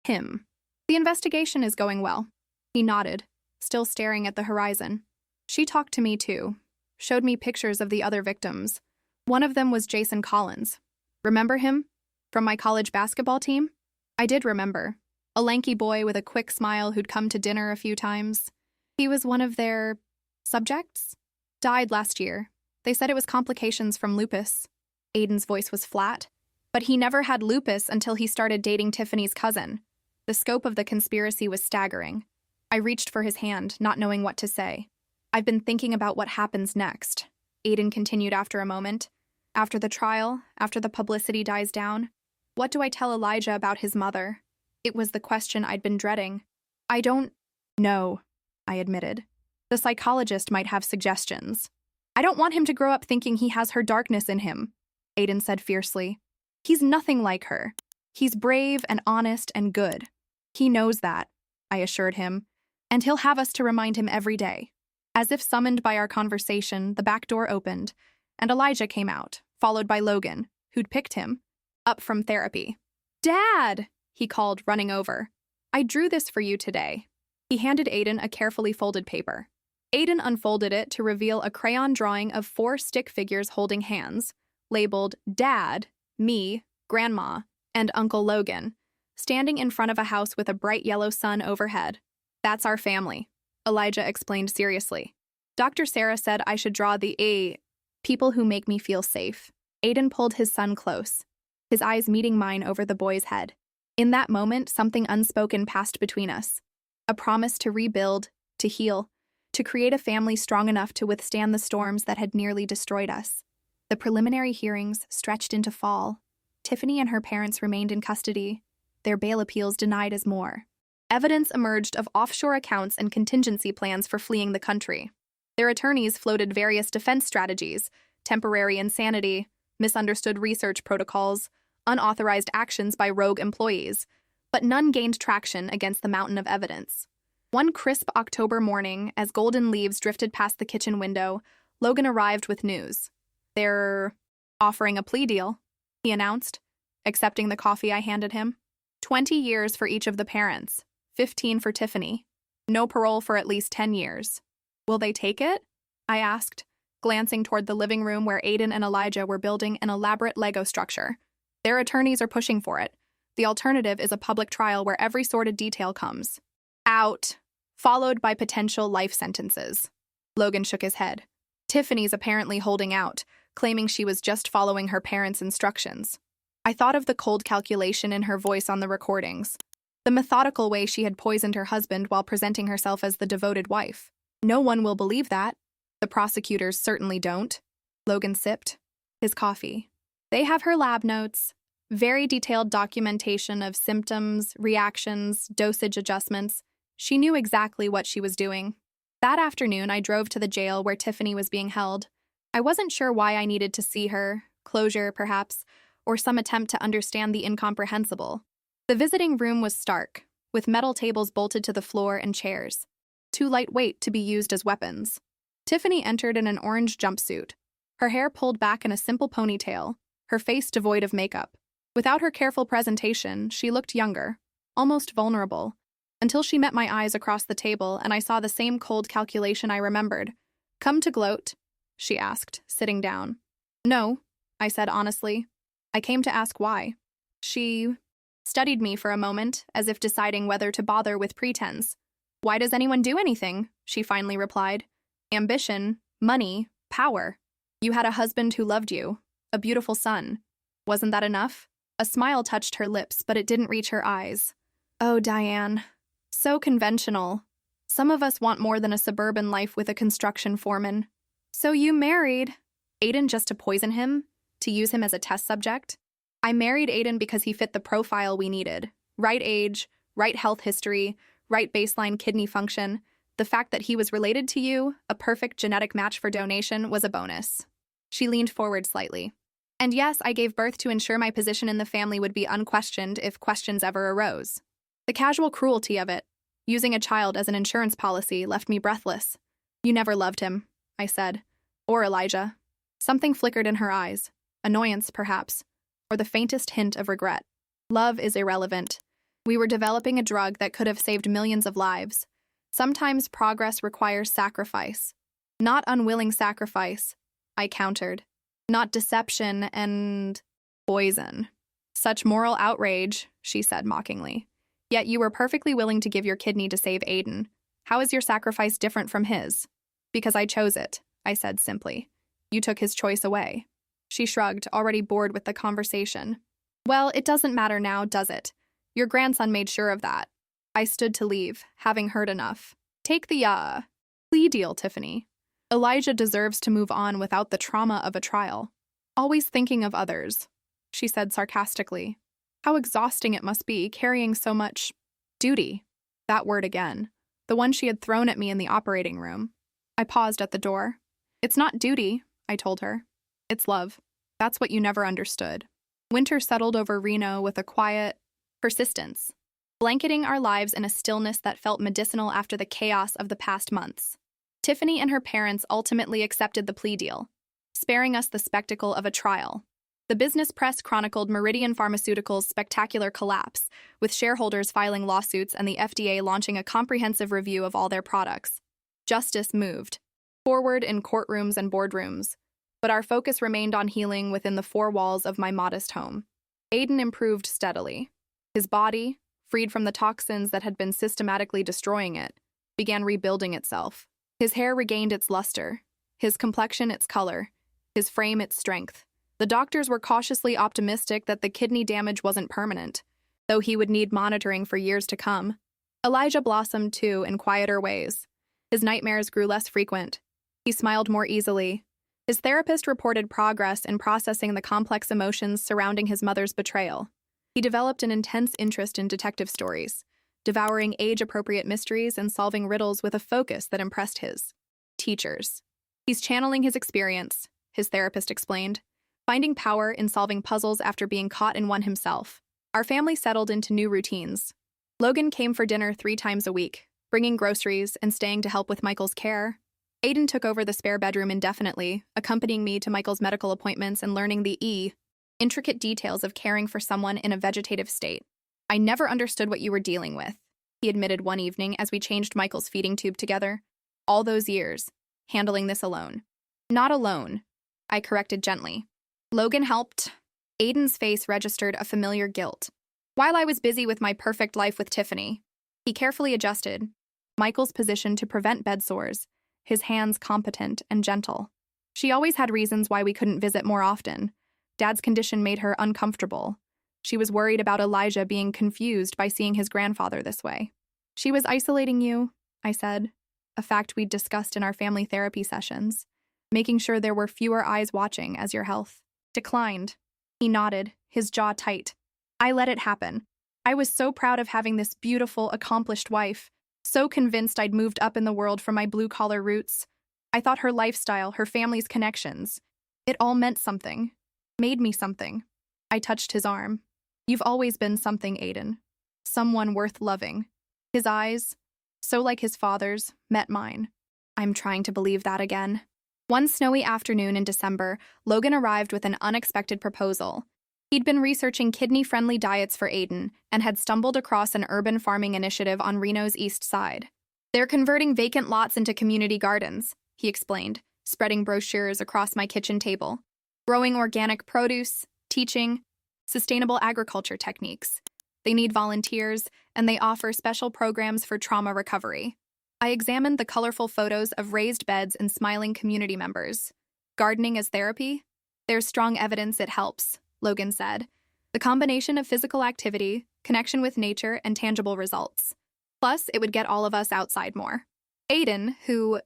him. The investigation is going well. He nodded, still staring at the horizon. She talked to me too, showed me pictures of the other victims. One of them was Jason Collins. Remember him? From my college basketball team? I did remember. A lanky boy with a quick smile who'd come to dinner a few times. He was one of their subjects? Died last year. They said it was complications from lupus. Aiden's voice was flat. But he never had lupus until he started dating Tiffany's cousin. The scope of the conspiracy was staggering. I reached for his hand, not knowing what to say. I've been thinking about what happens next, Aiden continued after a moment. After the trial, after the publicity dies down, what do I tell Elijah about his mother? It was the question I'd been dreading. I don't know, I admitted. The psychologist might have suggestions. I don't want him to grow up thinking he has her darkness in him, Aiden said fiercely. He's nothing like her. He's brave and honest and good. He knows that, I assured him, and he'll have us to remind him every day. As if summoned by our conversation, the back door opened, and Elijah came out, followed by Logan, who'd picked him up from therapy. Dad, he called, running over. I drew this for you today. He handed Aiden a carefully folded paper. Aiden unfolded it to reveal a crayon drawing of 4 stick figures holding hands, labeled Dad, me, Grandma, and Uncle Logan, standing in front of a house with a bright yellow sun overhead. That's our family, Elijah explained seriously. Dr. Sarah said I should draw the people who make me feel safe. Aiden pulled his son close, his eyes meeting mine over the boy's head. In that moment, something unspoken passed between us. A promise to rebuild, to heal, to create a family strong enough to withstand the storms that had nearly destroyed us. The preliminary hearings stretched into fall. Tiffany and her parents remained in custody, their bail appeals denied as more. Evidence emerged of offshore accounts and contingency plans for fleeing the country. Their attorneys floated various defense strategies, temporary insanity, misunderstood research protocols, unauthorized actions by rogue employees, but none gained traction against the mountain of evidence. One crisp October morning, as golden leaves drifted past the kitchen window, Logan arrived with news. They're offering a plea deal, he announced, accepting the coffee I handed him. 20 years for each of the parents, 15 for Tiffany. No parole for at least 10 years. Will they take it? I asked, glancing toward the living room where Aiden and Elijah were building an elaborate Lego structure. Their attorneys are pushing for it. The alternative is a public trial where every sordid detail comes out, followed by potential life sentences. Logan shook his head. Tiffany's apparently holding out, claiming she was just following her parents' instructions. I thought of the cold calculation in her voice on the recordings, the methodical way she had poisoned her husband while presenting herself as the devoted wife. No one will believe that. The prosecutors certainly don't. Logan sipped his coffee. They have her lab notes, very detailed documentation of symptoms, reactions, dosage adjustments. She knew exactly what she was doing. That afternoon, I drove to the jail where Tiffany was being held. I wasn't sure why I needed to see her, closure, perhaps, or some attempt to understand the incomprehensible. The visiting room was stark, with metal tables bolted to the floor and chairs, too lightweight to be used as weapons. Tiffany entered in an orange jumpsuit, her hair pulled back in a simple ponytail, her face devoid of makeup. Without her careful presentation, she looked younger, almost vulnerable, until she met my eyes across the table and I saw the same cold calculation I remembered. "Come to gloat?" she asked, sitting down. "No," I said honestly. "I came to ask why." She studied me for a moment, as if deciding whether to bother with pretense. "Why does anyone do anything?" she finally replied. "Ambition, money, power. You had a husband who loved you, a beautiful son. Wasn't that enough?" A smile touched her lips, but it didn't reach her eyes. "Oh, Diane. So conventional. Some of us want more than a suburban life with a construction foreman." "So you married Aiden just to poison him? To use him as a test subject?" "I married Aiden because he fit the profile we needed. Right age, right health history, right baseline kidney function. The fact that he was related to you, a perfect genetic match for donation, was a bonus." She leaned forward slightly. "And yes, I gave birth to ensure my position in the family would be unquestioned if questions ever arose. The casual cruelty of it, using a child as an insurance policy, left me breathless." "You never loved him," I said. "Or Elijah." Something flickered in her eyes. Annoyance, perhaps, or the faintest hint of regret. "Love is irrelevant. We were developing a drug that could have saved millions of lives. Sometimes progress requires sacrifice." "Not unwilling sacrifice," I countered. "Not deception and poison." "Such moral outrage," she said mockingly. "Yet you were perfectly willing to give your kidney to save Aiden. How is your sacrifice different from his?" "Because I chose it," I said simply. "You took his choice away." She shrugged, already bored with the conversation. "Well, it doesn't matter now, does it? Your grandson made sure of that." I stood to leave, having heard enough. "Take the, plea deal, Tiffany. Elijah deserves to move on without the trauma of a trial." "Always thinking of others," she said sarcastically. How exhausting it must be, carrying so much duty. That word again. The one she had thrown at me in the operating room. I paused at the door. "It's not duty," I told her. "It's love. That's what you never understood." Winter settled over Reno with a quiet persistence, blanketing our lives in a stillness that felt medicinal after the chaos of the past months. Tiffany and her parents ultimately accepted the plea deal, sparing us the spectacle of a trial. The business press chronicled Meridian Pharmaceuticals' spectacular collapse, with shareholders filing lawsuits and the FDA launching a comprehensive review of all their products. Justice moved forward in courtrooms and boardrooms, but our focus remained on healing within the four walls of my modest home. Aiden improved steadily. His body, freed from the toxins that had been systematically destroying it, began rebuilding itself. His hair regained its luster, his complexion its color, his frame its strength. The doctors were cautiously optimistic that the kidney damage wasn't permanent, though he would need monitoring for years to come. Elijah blossomed too in quieter ways. His nightmares grew less frequent. He smiled more easily. His therapist reported progress in processing the complex emotions surrounding his mother's betrayal. He developed an intense interest in detective stories, devouring age-appropriate mysteries and solving riddles with a focus that impressed his teachers. "He's channeling his experience," his therapist explained, finding power in solving puzzles after being caught in one himself. Our family settled into new routines. Logan came for dinner 3 times a week, bringing groceries and staying to help with Michael's care. Aiden took over the spare bedroom indefinitely, accompanying me to Michael's medical appointments and learning the intricate details of caring for someone in a vegetative state. "I never understood what you were dealing with," he admitted one evening as we changed Michael's feeding tube together. "All those years, handling this alone." "Not alone," I corrected gently. "Logan helped." Aiden's face registered a familiar guilt. "While I was busy with my perfect life with Tiffany." He carefully adjusted Michael's position to prevent bed sores, his hands competent and gentle. "She always had reasons why we couldn't visit more often. Dad's condition made her uncomfortable. She was worried about Elijah being confused by seeing his grandfather this way." "She was isolating you," I said, a fact we'd discussed in our family therapy sessions, "making sure there were fewer eyes watching as your health declined." He nodded, his jaw tight. "I let it happen. I was so proud of having this beautiful, accomplished wife, so convinced I'd moved up in the world from my blue-collar roots. I thought her lifestyle, her family's connections, it all meant something, made me something." I touched his arm. You've always been something, Aiden. Someone worth loving. His eyes, so like his father's, met mine. I'm trying to believe that again. One snowy afternoon in December, Logan arrived with an unexpected proposal. He'd been researching kidney-friendly diets for Aiden and had stumbled across an urban farming initiative on Reno's east side. They're converting vacant lots into community gardens, he explained, spreading brochures across my kitchen table. Growing organic produce, teaching sustainable agriculture techniques. They need volunteers, and they offer special programs for trauma recovery. I examined the colorful photos of raised beds and smiling community members. Gardening as therapy? There's strong evidence it helps, Logan said. The combination of physical activity, connection with nature, and tangible results. Plus, it would get all of us outside more. Aiden, who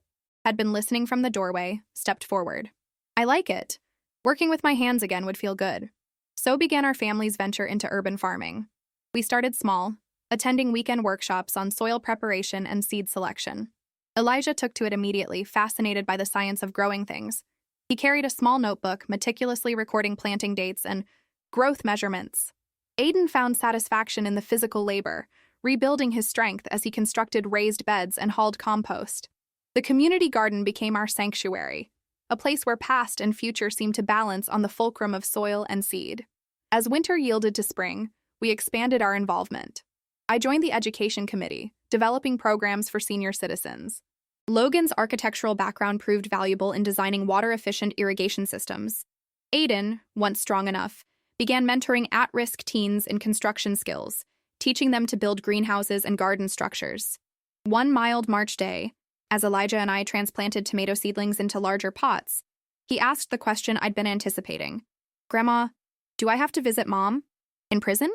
had been listening from the doorway, stepped forward. I like it. Working with my hands again would feel good. So began our family's venture into urban farming. We started small, attending weekend workshops on soil preparation and seed selection. Elijah took to it immediately, fascinated by the science of growing things. He carried a small notebook, meticulously recording planting dates and growth measurements. Aiden found satisfaction in the physical labor, rebuilding his strength as he constructed raised beds and hauled compost. The community garden became our sanctuary, a place where past and future seemed to balance on the fulcrum of soil and seed. As winter yielded to spring, we expanded our involvement. I joined the education committee, developing programs for senior citizens. Logan's architectural background proved valuable in designing water-efficient irrigation systems. Aiden, once strong enough, began mentoring at-risk teens in construction skills, teaching them to build greenhouses and garden structures. One mild March day, as Elijah and I transplanted tomato seedlings into larger pots, he asked the question I'd been anticipating. Grandma, do I have to visit Mom? In prison?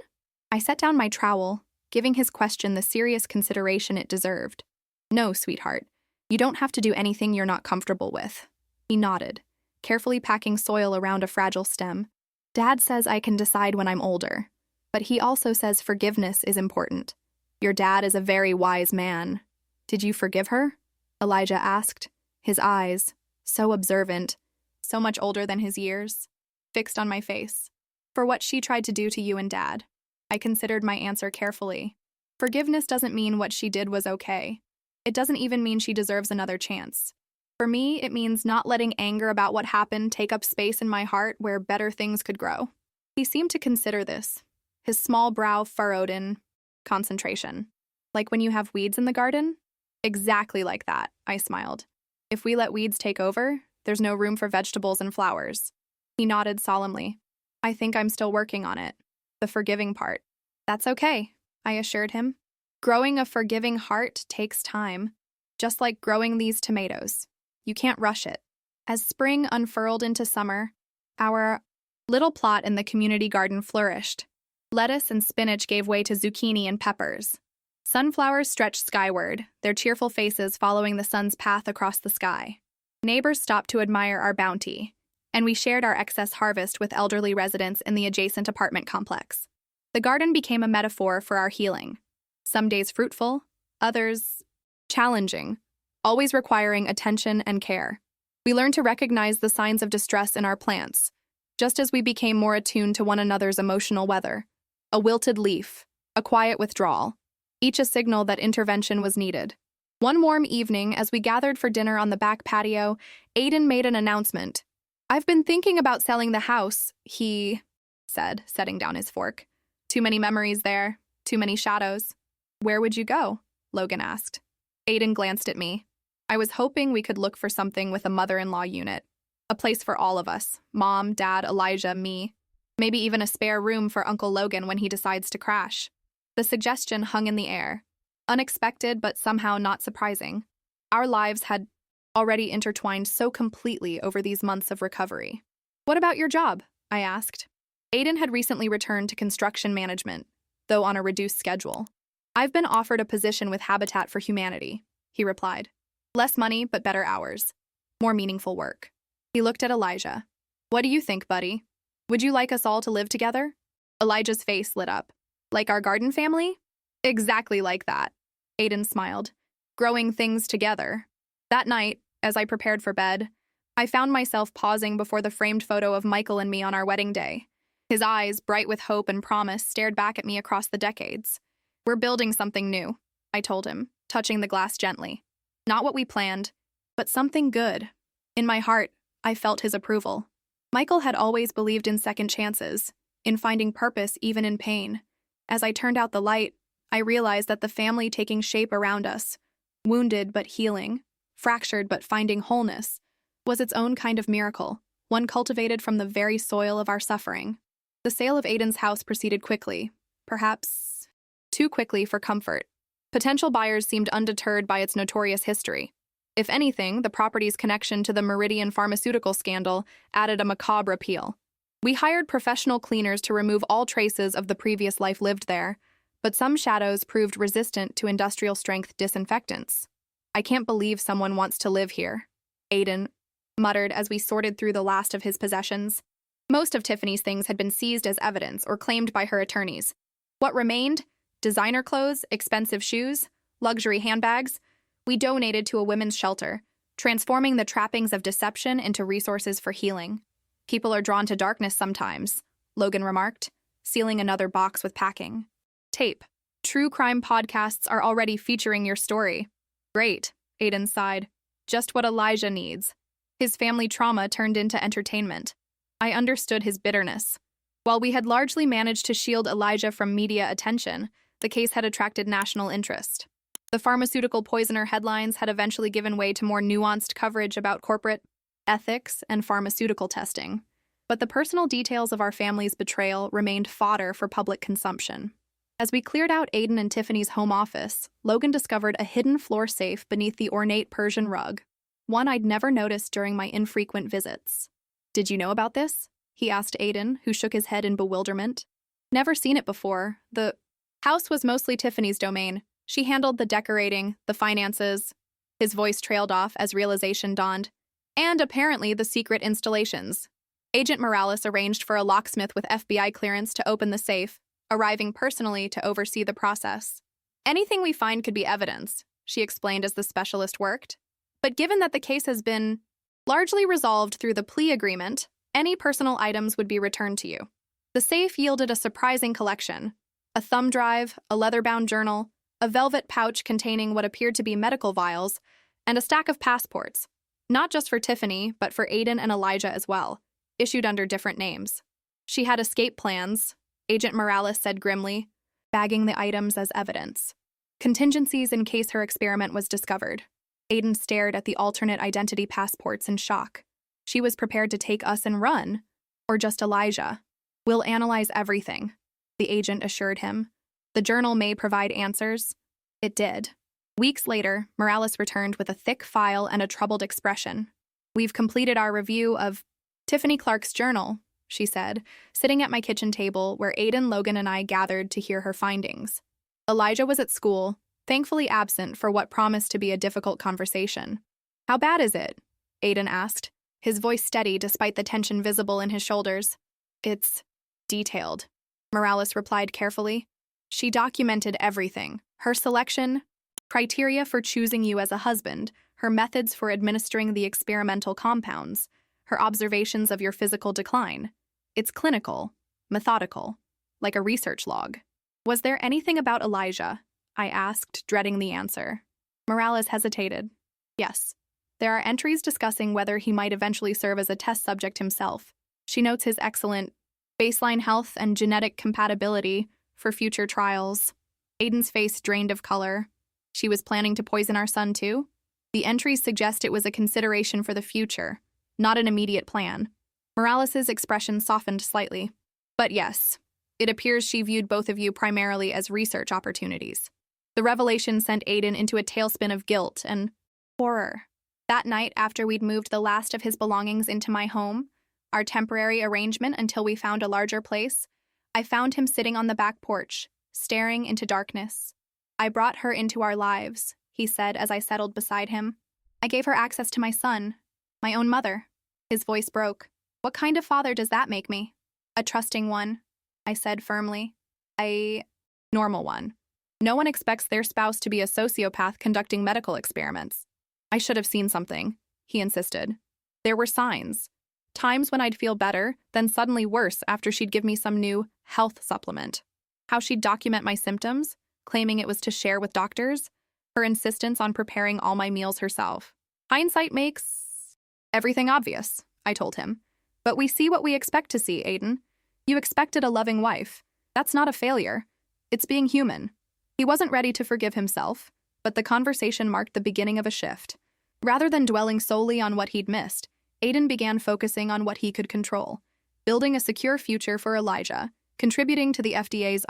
I set down my trowel, giving his question the serious consideration it deserved. No, sweetheart. You don't have to do anything you're not comfortable with. He nodded, carefully packing soil around a fragile stem. Dad says I can decide when I'm older, but he also says forgiveness is important. Your dad is a very wise man. Did you forgive her? Elijah asked, his eyes, so observant, so much older than his years, fixed on my face. For what she tried to do to you and Dad. I considered my answer carefully. Forgiveness doesn't mean what she did was okay. It doesn't even mean she deserves another chance. For me, it means not letting anger about what happened take up space in my heart where better things could grow. He seemed to consider this, his small brow furrowed in concentration. Like when you have weeds in the garden? Exactly like that, I smiled. If we let weeds take over, there's no room for vegetables and flowers. He nodded solemnly. I think I'm still working on it. The forgiving part. That's okay, I assured him. Growing a forgiving heart takes time, just like growing these tomatoes. You can't rush it. As spring unfurled into summer, our little plot in the community garden flourished. Lettuce and spinach gave way to zucchini and peppers. Sunflowers stretched skyward, their cheerful faces following the sun's path across the sky. Neighbors stopped to admire our bounty, and we shared our excess harvest with elderly residents in the adjacent apartment complex. The garden became a metaphor for our healing. Some days fruitful, others challenging, always requiring attention and care. We learned to recognize the signs of distress in our plants, just as we became more attuned to one another's emotional weather. A wilted leaf, a quiet withdrawal, each a signal that intervention was needed. One warm evening, as we gathered for dinner on the back patio, Aiden made an announcement. I've been thinking about selling the house, he said, setting down his fork. Too many memories there, too many shadows. Where would you go? Logan asked. Aiden glanced at me. I was hoping we could look for something with a mother-in-law unit. A place for all of us, Mom, Dad, Elijah, me. Maybe even a spare room for Uncle Logan when he decides to crash. The suggestion hung in the air. Unexpected, but somehow not surprising. Our lives had already intertwined so completely over these months of recovery. What about your job? I asked. Aiden had recently returned to construction management, though on a reduced schedule. I've been offered a position with Habitat for Humanity, he replied. Less money, but better hours. More meaningful work. He looked at Elijah. What do you think, buddy? Would you like us all to live together? Elijah's face lit up. Like our garden family? Exactly like that. Aiden smiled. Growing things together. That night, as I prepared for bed, I found myself pausing before the framed photo of Michael and me on our wedding day. His eyes, bright with hope and promise, stared back at me across the decades. "We're building something new," I told him, touching the glass gently. "Not what we planned, but something good." In my heart, I felt his approval. Michael had always believed in second chances, in finding purpose even in pain. As I turned out the light, I realized that the family taking shape around us, wounded but healing, fractured but finding wholeness, was its own kind of miracle, one cultivated from the very soil of our suffering. The sale of Aiden's house proceeded quickly, perhaps too quickly for comfort. Potential buyers seemed undeterred by its notorious history. If anything, the property's connection to the Meridian pharmaceutical scandal added a macabre appeal. We hired professional cleaners to remove all traces of the previous life lived there, but some shadows proved resistant to industrial-strength disinfectants. "I can't believe someone wants to live here," Aiden muttered as we sorted through the last of his possessions. Most of Tiffany's things had been seized as evidence or claimed by her attorneys. What remained? Designer clothes, expensive shoes, luxury handbags. We donated to a women's shelter, transforming the trappings of deception into resources for healing. "People are drawn to darkness sometimes," Logan remarked, sealing another box with packing. "Tape. True crime podcasts are already featuring your story." "Great," Aiden sighed. "Just what Elijah needs." His family trauma turned into entertainment. I understood his bitterness. While we had largely managed to shield Elijah from media attention, the case had attracted national interest. The pharmaceutical poisoner headlines had eventually given way to more nuanced coverage about corporate ethics and pharmaceutical testing. But the personal details of our family's betrayal remained fodder for public consumption. As we cleared out Aiden and Tiffany's home office, Logan discovered a hidden floor safe beneath the ornate Persian rug, one I'd never noticed during my infrequent visits. "Did you know about this?" he asked Aiden, who shook his head in bewilderment. "Never seen it before. The house was mostly Tiffany's domain. She handled the decorating, the finances." His voice trailed off as realization dawned. "And apparently the secret installations." Agent Morales arranged for a locksmith with FBI clearance to open the safe, arriving personally to oversee the process. "Anything we find could be evidence," she explained as the specialist worked. "But given that the case has been largely resolved through the plea agreement, any personal items would be returned to you." The safe yielded a surprising collection: a thumb drive, a leather-bound journal, a velvet pouch containing what appeared to be medical vials, and a stack of passports, not just for Tiffany, but for Aiden and Elijah as well, issued under different names. "She had escape plans," Agent Morales said grimly, bagging the items as evidence. "Contingencies in case her experiment was discovered." Aiden stared at the alternate identity passports in shock. "She was prepared to take us and run. Or just Elijah." "We'll analyze everything," the agent assured him. "The journal may provide answers." It did. Weeks later, Morales returned with a thick file and a troubled expression. "We've completed our review of Tiffany Clark's journal," she said, sitting at my kitchen table where Aiden, Logan, and I gathered to hear her findings. Elijah was at school, thankfully absent for what promised to be a difficult conversation. "How bad is it?" Aiden asked, his voice steady despite the tension visible in his shoulders. "It's detailed," Morales replied carefully. "She documented everything: her selection, criteria for choosing you as a husband, her methods for administering the experimental compounds, her observations of your physical decline. It's clinical, methodical, like a research log." "Was there anything about Elijah?" I asked, dreading the answer. Morales hesitated. "Yes. There are entries discussing whether he might eventually serve as a test subject himself. She notes his excellent baseline health and genetic compatibility for future trials." Aiden's face drained of color. "She was planning to poison our son too?" "The entries suggest it was a consideration for the future, not an immediate plan." Morales's expression softened slightly. "But yes, it appears she viewed both of you primarily as research opportunities." The revelation sent Aiden into a tailspin of guilt and horror. That night, after we'd moved the last of his belongings into my home, our temporary arrangement until we found a larger place, I found him sitting on the back porch, staring into darkness. "I brought her into our lives," he said as I settled beside him. "I gave her access to my son, my own mother." His voice broke. "What kind of father does that make me?" "A trusting one," I said firmly. "A normal one. No one expects their spouse to be a sociopath conducting medical experiments." "I should have seen something," he insisted. "There were signs. Times when I'd feel better, then suddenly worse after she'd give me some new health supplement. How she'd document my symptoms, claiming it was to share with doctors. Her insistence on preparing all my meals herself. Hindsight makes everything obvious, I told him. But we see what we expect to see, Aiden. You expected a loving wife. That's not a failure. It's being human. He wasn't ready to forgive himself, but the conversation marked the beginning of a shift. Rather than dwelling solely on what he'd missed, Aiden began focusing on what he could control, building a secure future for Elijah, contributing to the FDA's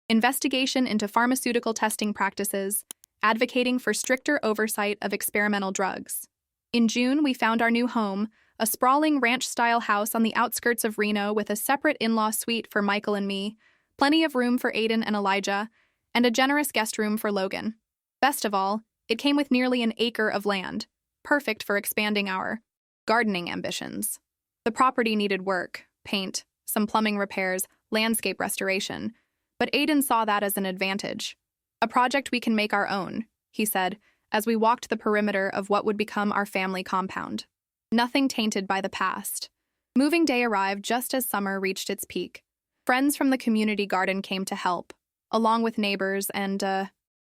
investigation into pharmaceutical testing practices, advocating for stricter oversight of experimental drugs. In June, we found our new home, a sprawling ranch-style house on the outskirts of Reno with a separate in-law suite for Michael and me, plenty of room for Aiden and Elijah, and a generous guest room for Logan. Best of all, it came with nearly an acre of land, perfect for expanding our gardening ambitions. The property needed work, paint, some plumbing repairs, landscape restoration, but Aiden saw that as an advantage. A project we can make our own, he said, as we walked the perimeter of what would become our family compound. Nothing tainted by the past. Moving day arrived just as summer reached its peak. Friends from the community garden came to help, along with neighbors and,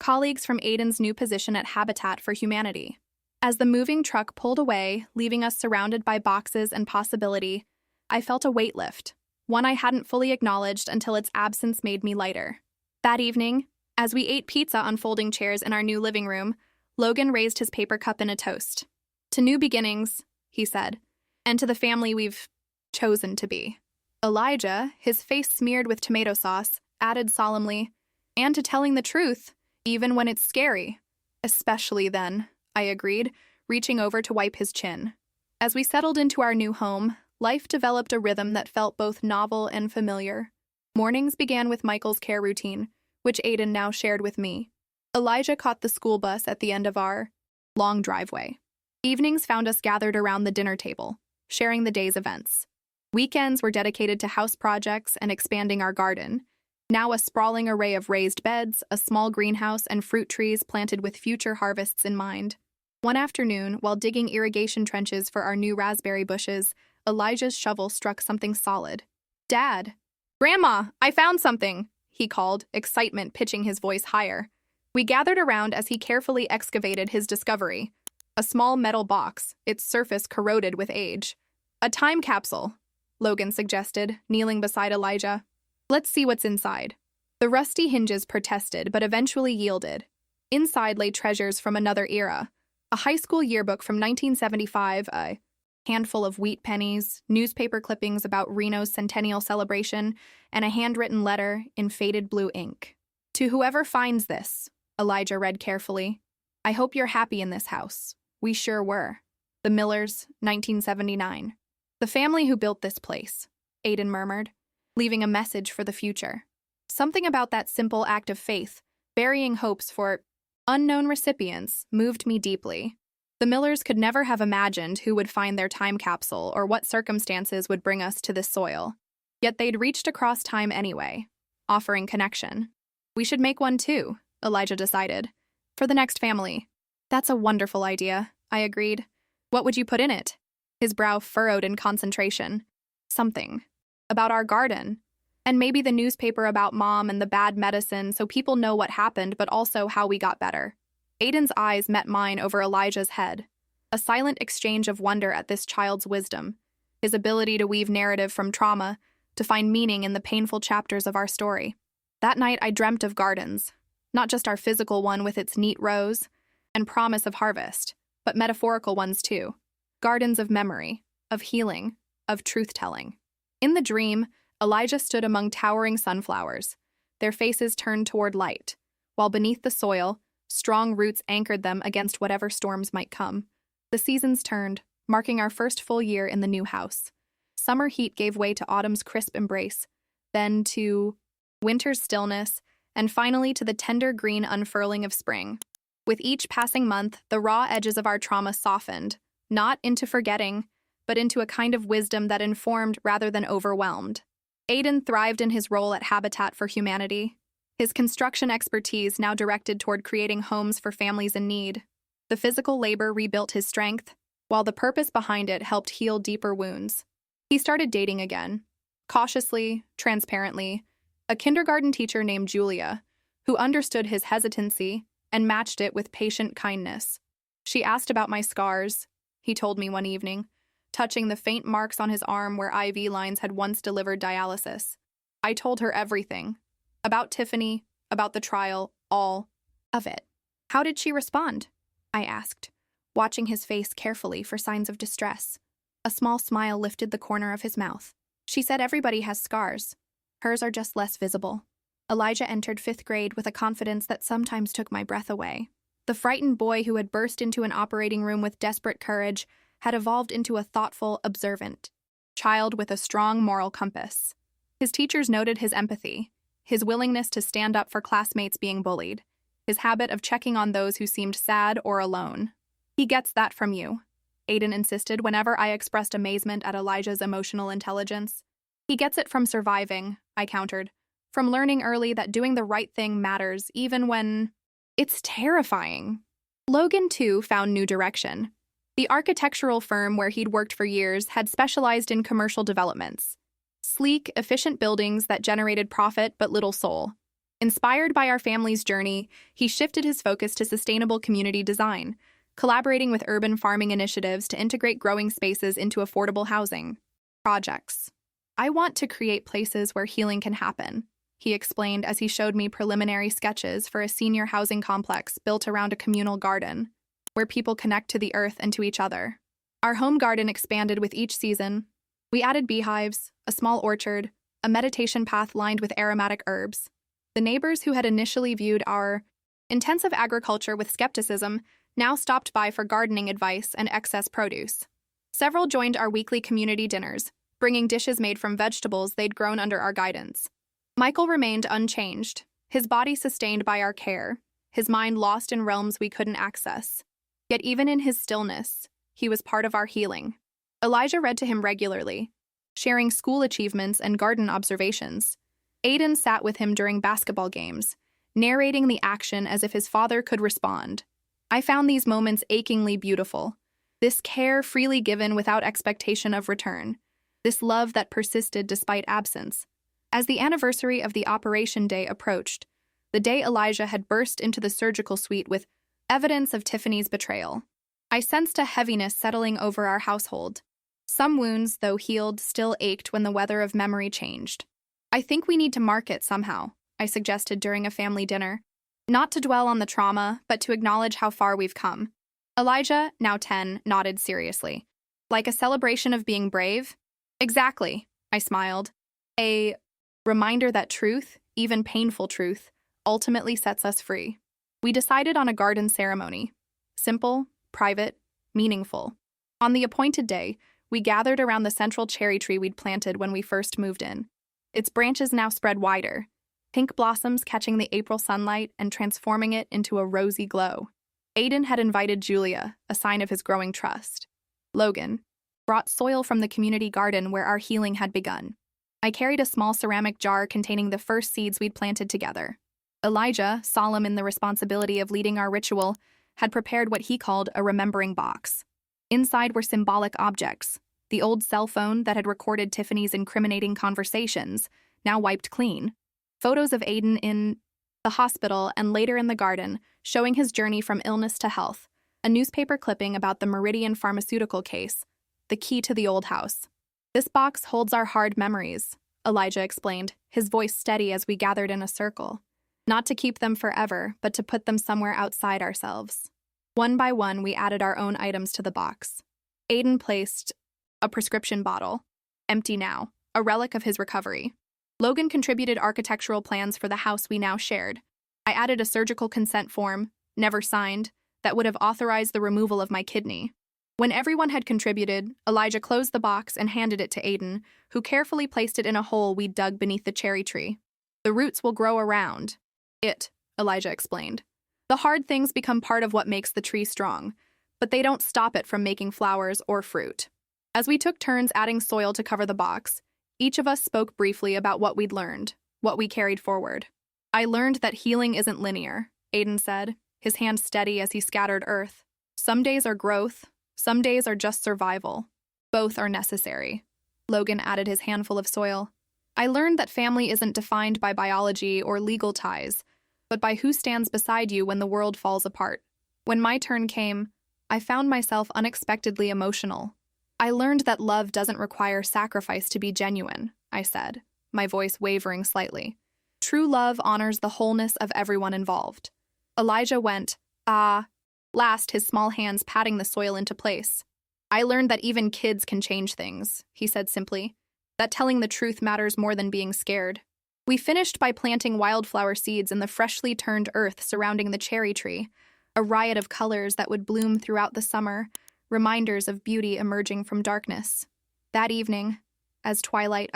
colleagues from Aiden's new position at Habitat for Humanity. As the moving truck pulled away, leaving us surrounded by boxes and possibility, I felt a weight lift, one I hadn't fully acknowledged until its absence made me lighter. That evening, as we ate pizza on folding chairs in our new living room, Logan raised his paper cup in a toast. To new beginnings, he said, and to the family we've chosen to be. Elijah, his face smeared with tomato sauce, added solemnly, and to telling the truth, even when it's scary. Especially then, I agreed, reaching over to wipe his chin. As we settled into our new home, life developed a rhythm that felt both novel and familiar. Mornings began with Michael's care routine, which Aiden now shared with me. Elijah caught the school bus at the end of our long driveway. Evenings found us gathered around the dinner table, sharing the day's events. Weekends were dedicated to house projects and expanding our garden, now a sprawling array of raised beds, a small greenhouse, and fruit trees planted with future harvests in mind. One afternoon, while digging irrigation trenches for our new raspberry bushes, Elijah's shovel struck something solid. "Dad! Grandma, I found something!" he called, excitement pitching his voice higher. We gathered around as he carefully excavated his discovery. A small metal box, its surface corroded with age. "A time capsule," Logan suggested, kneeling beside Elijah. "Let's see what's inside." The rusty hinges protested, but eventually yielded. Inside lay treasures from another era. A high school yearbook from 1975, a handful of wheat pennies, newspaper clippings about Reno's centennial celebration, and a handwritten letter in faded blue ink. "To whoever finds this," Elijah read carefully, "I hope you're happy in this house. We sure were. The Millers, 1979. The family who built this place," Aiden murmured, leaving a message for the future. Something about that simple act of faith, burying hopes for unknown recipients, moved me deeply. The Millers could never have imagined who would find their time capsule or what circumstances would bring us to this soil. Yet they'd reached across time anyway, offering connection. "We should make one too," Elijah decided, "for the next family." "That's a wonderful idea," I agreed. "What would you put in it?" His brow furrowed in concentration. "Something. About our garden. And maybe the newspaper about Mom and the bad medicine so people know what happened but also how we got better." Aiden's eyes met mine over Elijah's head. A silent exchange of wonder at this child's wisdom, his ability to weave narrative from trauma, to find meaning in the painful chapters of our story. That night I dreamt of gardens, not just our physical one with its neat rows and promise of harvest, but metaphorical ones too. Gardens of memory, of healing, of truth-telling. In the dream, Elijah stood among towering sunflowers, their faces turned toward light, while beneath the soil, strong roots anchored them against whatever storms might come. The seasons turned, marking our first full year in the new house. Summer heat gave way to autumn's crisp embrace, then to winter's stillness, and finally to the tender green unfurling of spring. With each passing month, the raw edges of our trauma softened, not into forgetting, but into a kind of wisdom that informed rather than overwhelmed. Aiden thrived in his role at Habitat for Humanity, his construction expertise now directed toward creating homes for families in need. The physical labor rebuilt his strength, while the purpose behind it helped heal deeper wounds. He started dating again, cautiously, transparently, a kindergarten teacher named Julia, who understood his hesitancy and matched it with patient kindness. She asked about my scars, he told me one evening, touching the faint marks on his arm where IV lines had once delivered dialysis. I told her everything. About Tiffany, about the trial, all of it. How did she respond? I asked, watching his face carefully for signs of distress. A small smile lifted the corner of his mouth. She said everybody has scars. Hers are just less visible. Elijah entered 5th grade with a confidence that sometimes took my breath away. The frightened boy who had burst into an operating room with desperate courage had evolved into a thoughtful, observant child with a strong moral compass. His teachers noted his empathy, his willingness to stand up for classmates being bullied, his habit of checking on those who seemed sad or alone. He gets that from you, Aiden insisted whenever I expressed amazement at Elijah's emotional intelligence. He gets it from surviving, I countered, from learning early that doing the right thing matters even when it's terrifying. Logan, too, found new direction. The architectural firm where he'd worked for years had specialized in commercial developments. Sleek, efficient buildings that generated profit but little soul. Inspired by our family's journey, he shifted his focus to sustainable community design, collaborating with urban farming initiatives to integrate growing spaces into affordable housing projects. I want to create places where healing can happen, he explained as he showed me preliminary sketches for a senior housing complex built around a communal garden, where people connect to the earth and to each other. Our home garden expanded with each season. We added beehives, a small orchard, a meditation path lined with aromatic herbs. The neighbors who had initially viewed our intensive agriculture with skepticism now stopped by for gardening advice and excess produce. Several joined our weekly community dinners, bringing dishes made from vegetables they'd grown under our guidance. Michael remained unchanged, his body sustained by our care, his mind lost in realms we couldn't access. Yet even in his stillness, he was part of our healing. Elijah read to him regularly, sharing school achievements and garden observations. Aiden sat with him during basketball games, narrating the action as if his father could respond. I found these moments achingly beautiful. This care freely given without expectation of return. This love that persisted despite absence. As the anniversary of the operation day approached, the day Elijah had burst into the surgical suite with evidence of Tiffany's betrayal, I sensed a heaviness settling over our household. Some wounds, though healed, still ached when the weather of memory changed. I think we need to mark it somehow, I suggested during a family dinner. Not to dwell on the trauma, but to acknowledge how far we've come. Elijah, now 10, nodded seriously. Like a celebration of being brave? Exactly, I smiled. A reminder that truth, even painful truth, ultimately sets us free. We decided on a garden ceremony. Simple, private, meaningful. On the appointed day, we gathered around the central cherry tree we'd planted when we first moved in. Its branches now spread wider, pink blossoms catching the April sunlight and transforming it into a rosy glow. Aiden had invited Julia, a sign of his growing trust. Logan brought soil from the community garden where our healing had begun. I carried a small ceramic jar containing the first seeds we'd planted together. Elijah, solemn in the responsibility of leading our ritual, had prepared what he called a remembering box. Inside were symbolic objects, the old cell phone that had recorded Tiffany's incriminating conversations, now wiped clean, photos of Aiden in the hospital and later in the garden, showing his journey from illness to health, a newspaper clipping about the Meridian pharmaceutical case, the key to the old house. This box holds our hard memories, Elijah explained, his voice steady as we gathered in a circle. Not to keep them forever, but to put them somewhere outside ourselves. One by one, we added our own items to the box. Aiden placed a prescription bottle, empty now, a relic of his recovery. Logan contributed architectural plans for the house we now shared. I added a surgical consent form, never signed, that would have authorized the removal of my kidney. When everyone had contributed, Elijah closed the box and handed it to Aiden, who carefully placed it in a hole we'd dug beneath the cherry tree. The roots will grow around it, Elijah explained. The hard things become part of what makes the tree strong, but they don't stop it from making flowers or fruit. As we took turns adding soil to cover the box, each of us spoke briefly about what we'd learned, what we carried forward. I learned that healing isn't linear, Aiden said, his hand steady as he scattered earth. Some days are growth, Some days are just survival. Both are necessary. Logan added his handful of soil. I learned that family isn't defined by biology or legal ties, but by who stands beside you when the world falls apart. When my turn came, I found myself unexpectedly emotional. I learned that love doesn't require sacrifice to be genuine, I said, my voice wavering slightly. True love honors the wholeness of everyone involved. Elijah went, last, his small hands patting the soil into place. I learned that even kids can change things, he said simply, that telling the truth matters more than being scared. We finished by planting wildflower seeds in the freshly turned earth surrounding the cherry tree, a riot of colors that would bloom throughout the summer, reminders of beauty emerging from darkness. That evening, as twilight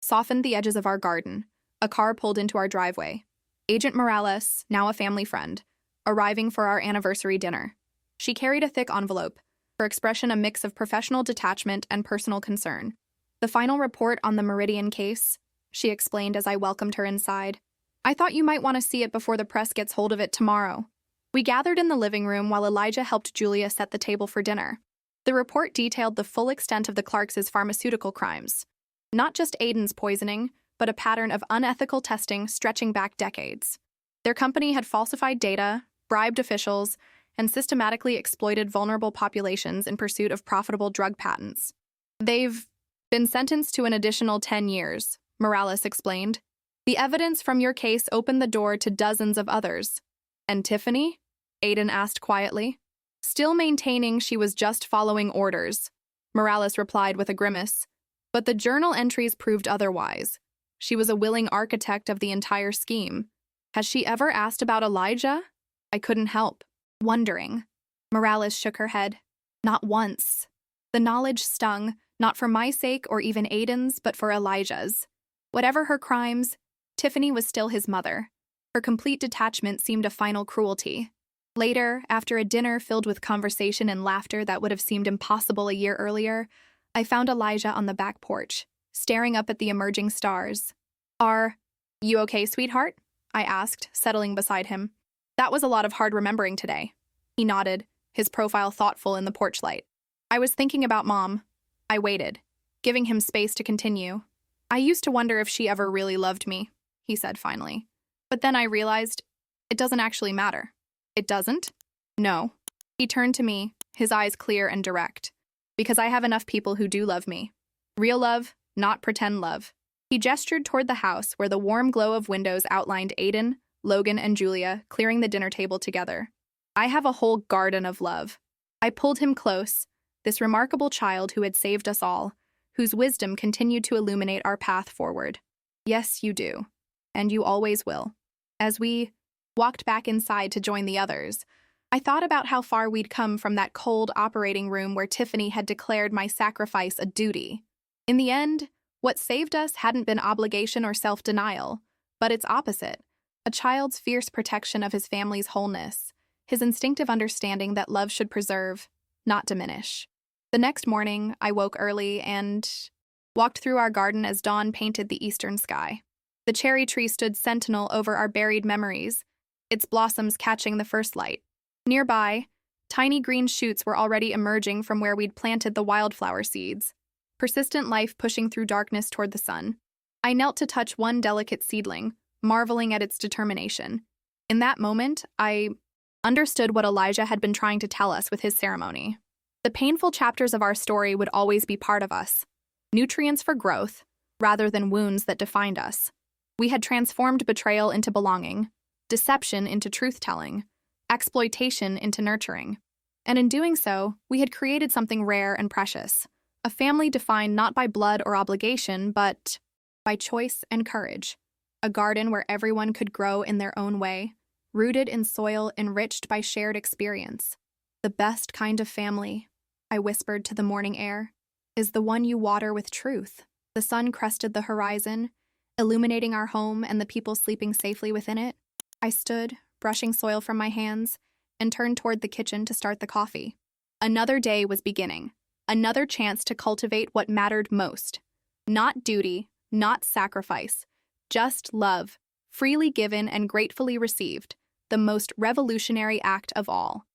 softened the edges of our garden, a car pulled into our driveway. Agent Morales, now a family friend, arriving for our anniversary dinner. She carried a thick envelope, her expression a mix of professional detachment and personal concern. The final report on the Meridian case, she explained as I welcomed her inside. I thought you might want to see it before the press gets hold of it tomorrow. We gathered in the living room while Elijah helped Julia set the table for dinner. The report detailed the full extent of the Clarks' pharmaceutical crimes. Not just Aiden's poisoning, but a pattern of unethical testing stretching back decades. Their company had falsified data, bribed officials, and systematically exploited vulnerable populations in pursuit of profitable drug patents. They've been sentenced to an additional 10 years, Morales explained. The evidence from your case opened the door to dozens of others. And Tiffany? Aiden asked quietly. Still maintaining she was just following orders, Morales replied with a grimace. But the journal entries proved otherwise. She was a willing architect of the entire scheme. Has she ever asked about Elijah? I couldn't help wondering. Morales shook her head. Not once. The knowledge stung, not for my sake or even Aiden's, but for Elijah's. Whatever her crimes, Tiffany was still his mother. Her complete detachment seemed a final cruelty. Later, after a dinner filled with conversation and laughter that would have seemed impossible a year earlier, I found Elijah on the back porch, staring up at the emerging stars. Are you okay, sweetheart? I asked, settling beside him. That was a lot of hard remembering today. He nodded, his profile thoughtful in the porch light. I was thinking about Mom. I waited, giving him space to continue. I used to wonder if she ever really loved me, he said finally. But then I realized it doesn't actually matter. It doesn't? No. He turned to me, his eyes clear and direct. Because I have enough people who do love me. Real love, not pretend love. He gestured toward the house where the warm glow of windows outlined Aiden, Logan, and Julia clearing the dinner table together. I have a whole garden of love. I pulled him close, this remarkable child who had saved us all, whose wisdom continued to illuminate our path forward. Yes, you do. And you always will. As we walked back inside to join the others, I thought about how far we'd come from that cold operating room where Tiffany had declared my sacrifice a duty. In the end, what saved us hadn't been obligation or self-denial, but its opposite, a child's fierce protection of his family's wholeness, his instinctive understanding that love should preserve, not diminish. The next morning, I woke early and walked through our garden as dawn painted the eastern sky. The cherry tree stood sentinel over our buried memories, its blossoms catching the first light. Nearby, tiny green shoots were already emerging from where we'd planted the wildflower seeds, persistent life pushing through darkness toward the sun. I knelt to touch one delicate seedling, marveling at its determination. In that moment, I understood what Elijah had been trying to tell us with his ceremony. The painful chapters of our story would always be part of us, nutrients for growth, rather than wounds that defined us. We had transformed betrayal into belonging, deception into truth-telling, exploitation into nurturing. And in doing so, we had created something rare and precious, a family defined not by blood or obligation, but by choice and courage, a garden where everyone could grow in their own way, rooted in soil enriched by shared experience. The best kind of family, I whispered to the morning air, is the one you water with truth. The sun crested the horizon, illuminating our home and the people sleeping safely within it. I stood, brushing soil from my hands, and turned toward the kitchen to start the coffee. Another day was beginning, another chance to cultivate what mattered most. Not duty, not sacrifice, just love, freely given and gratefully received, the most revolutionary act of all.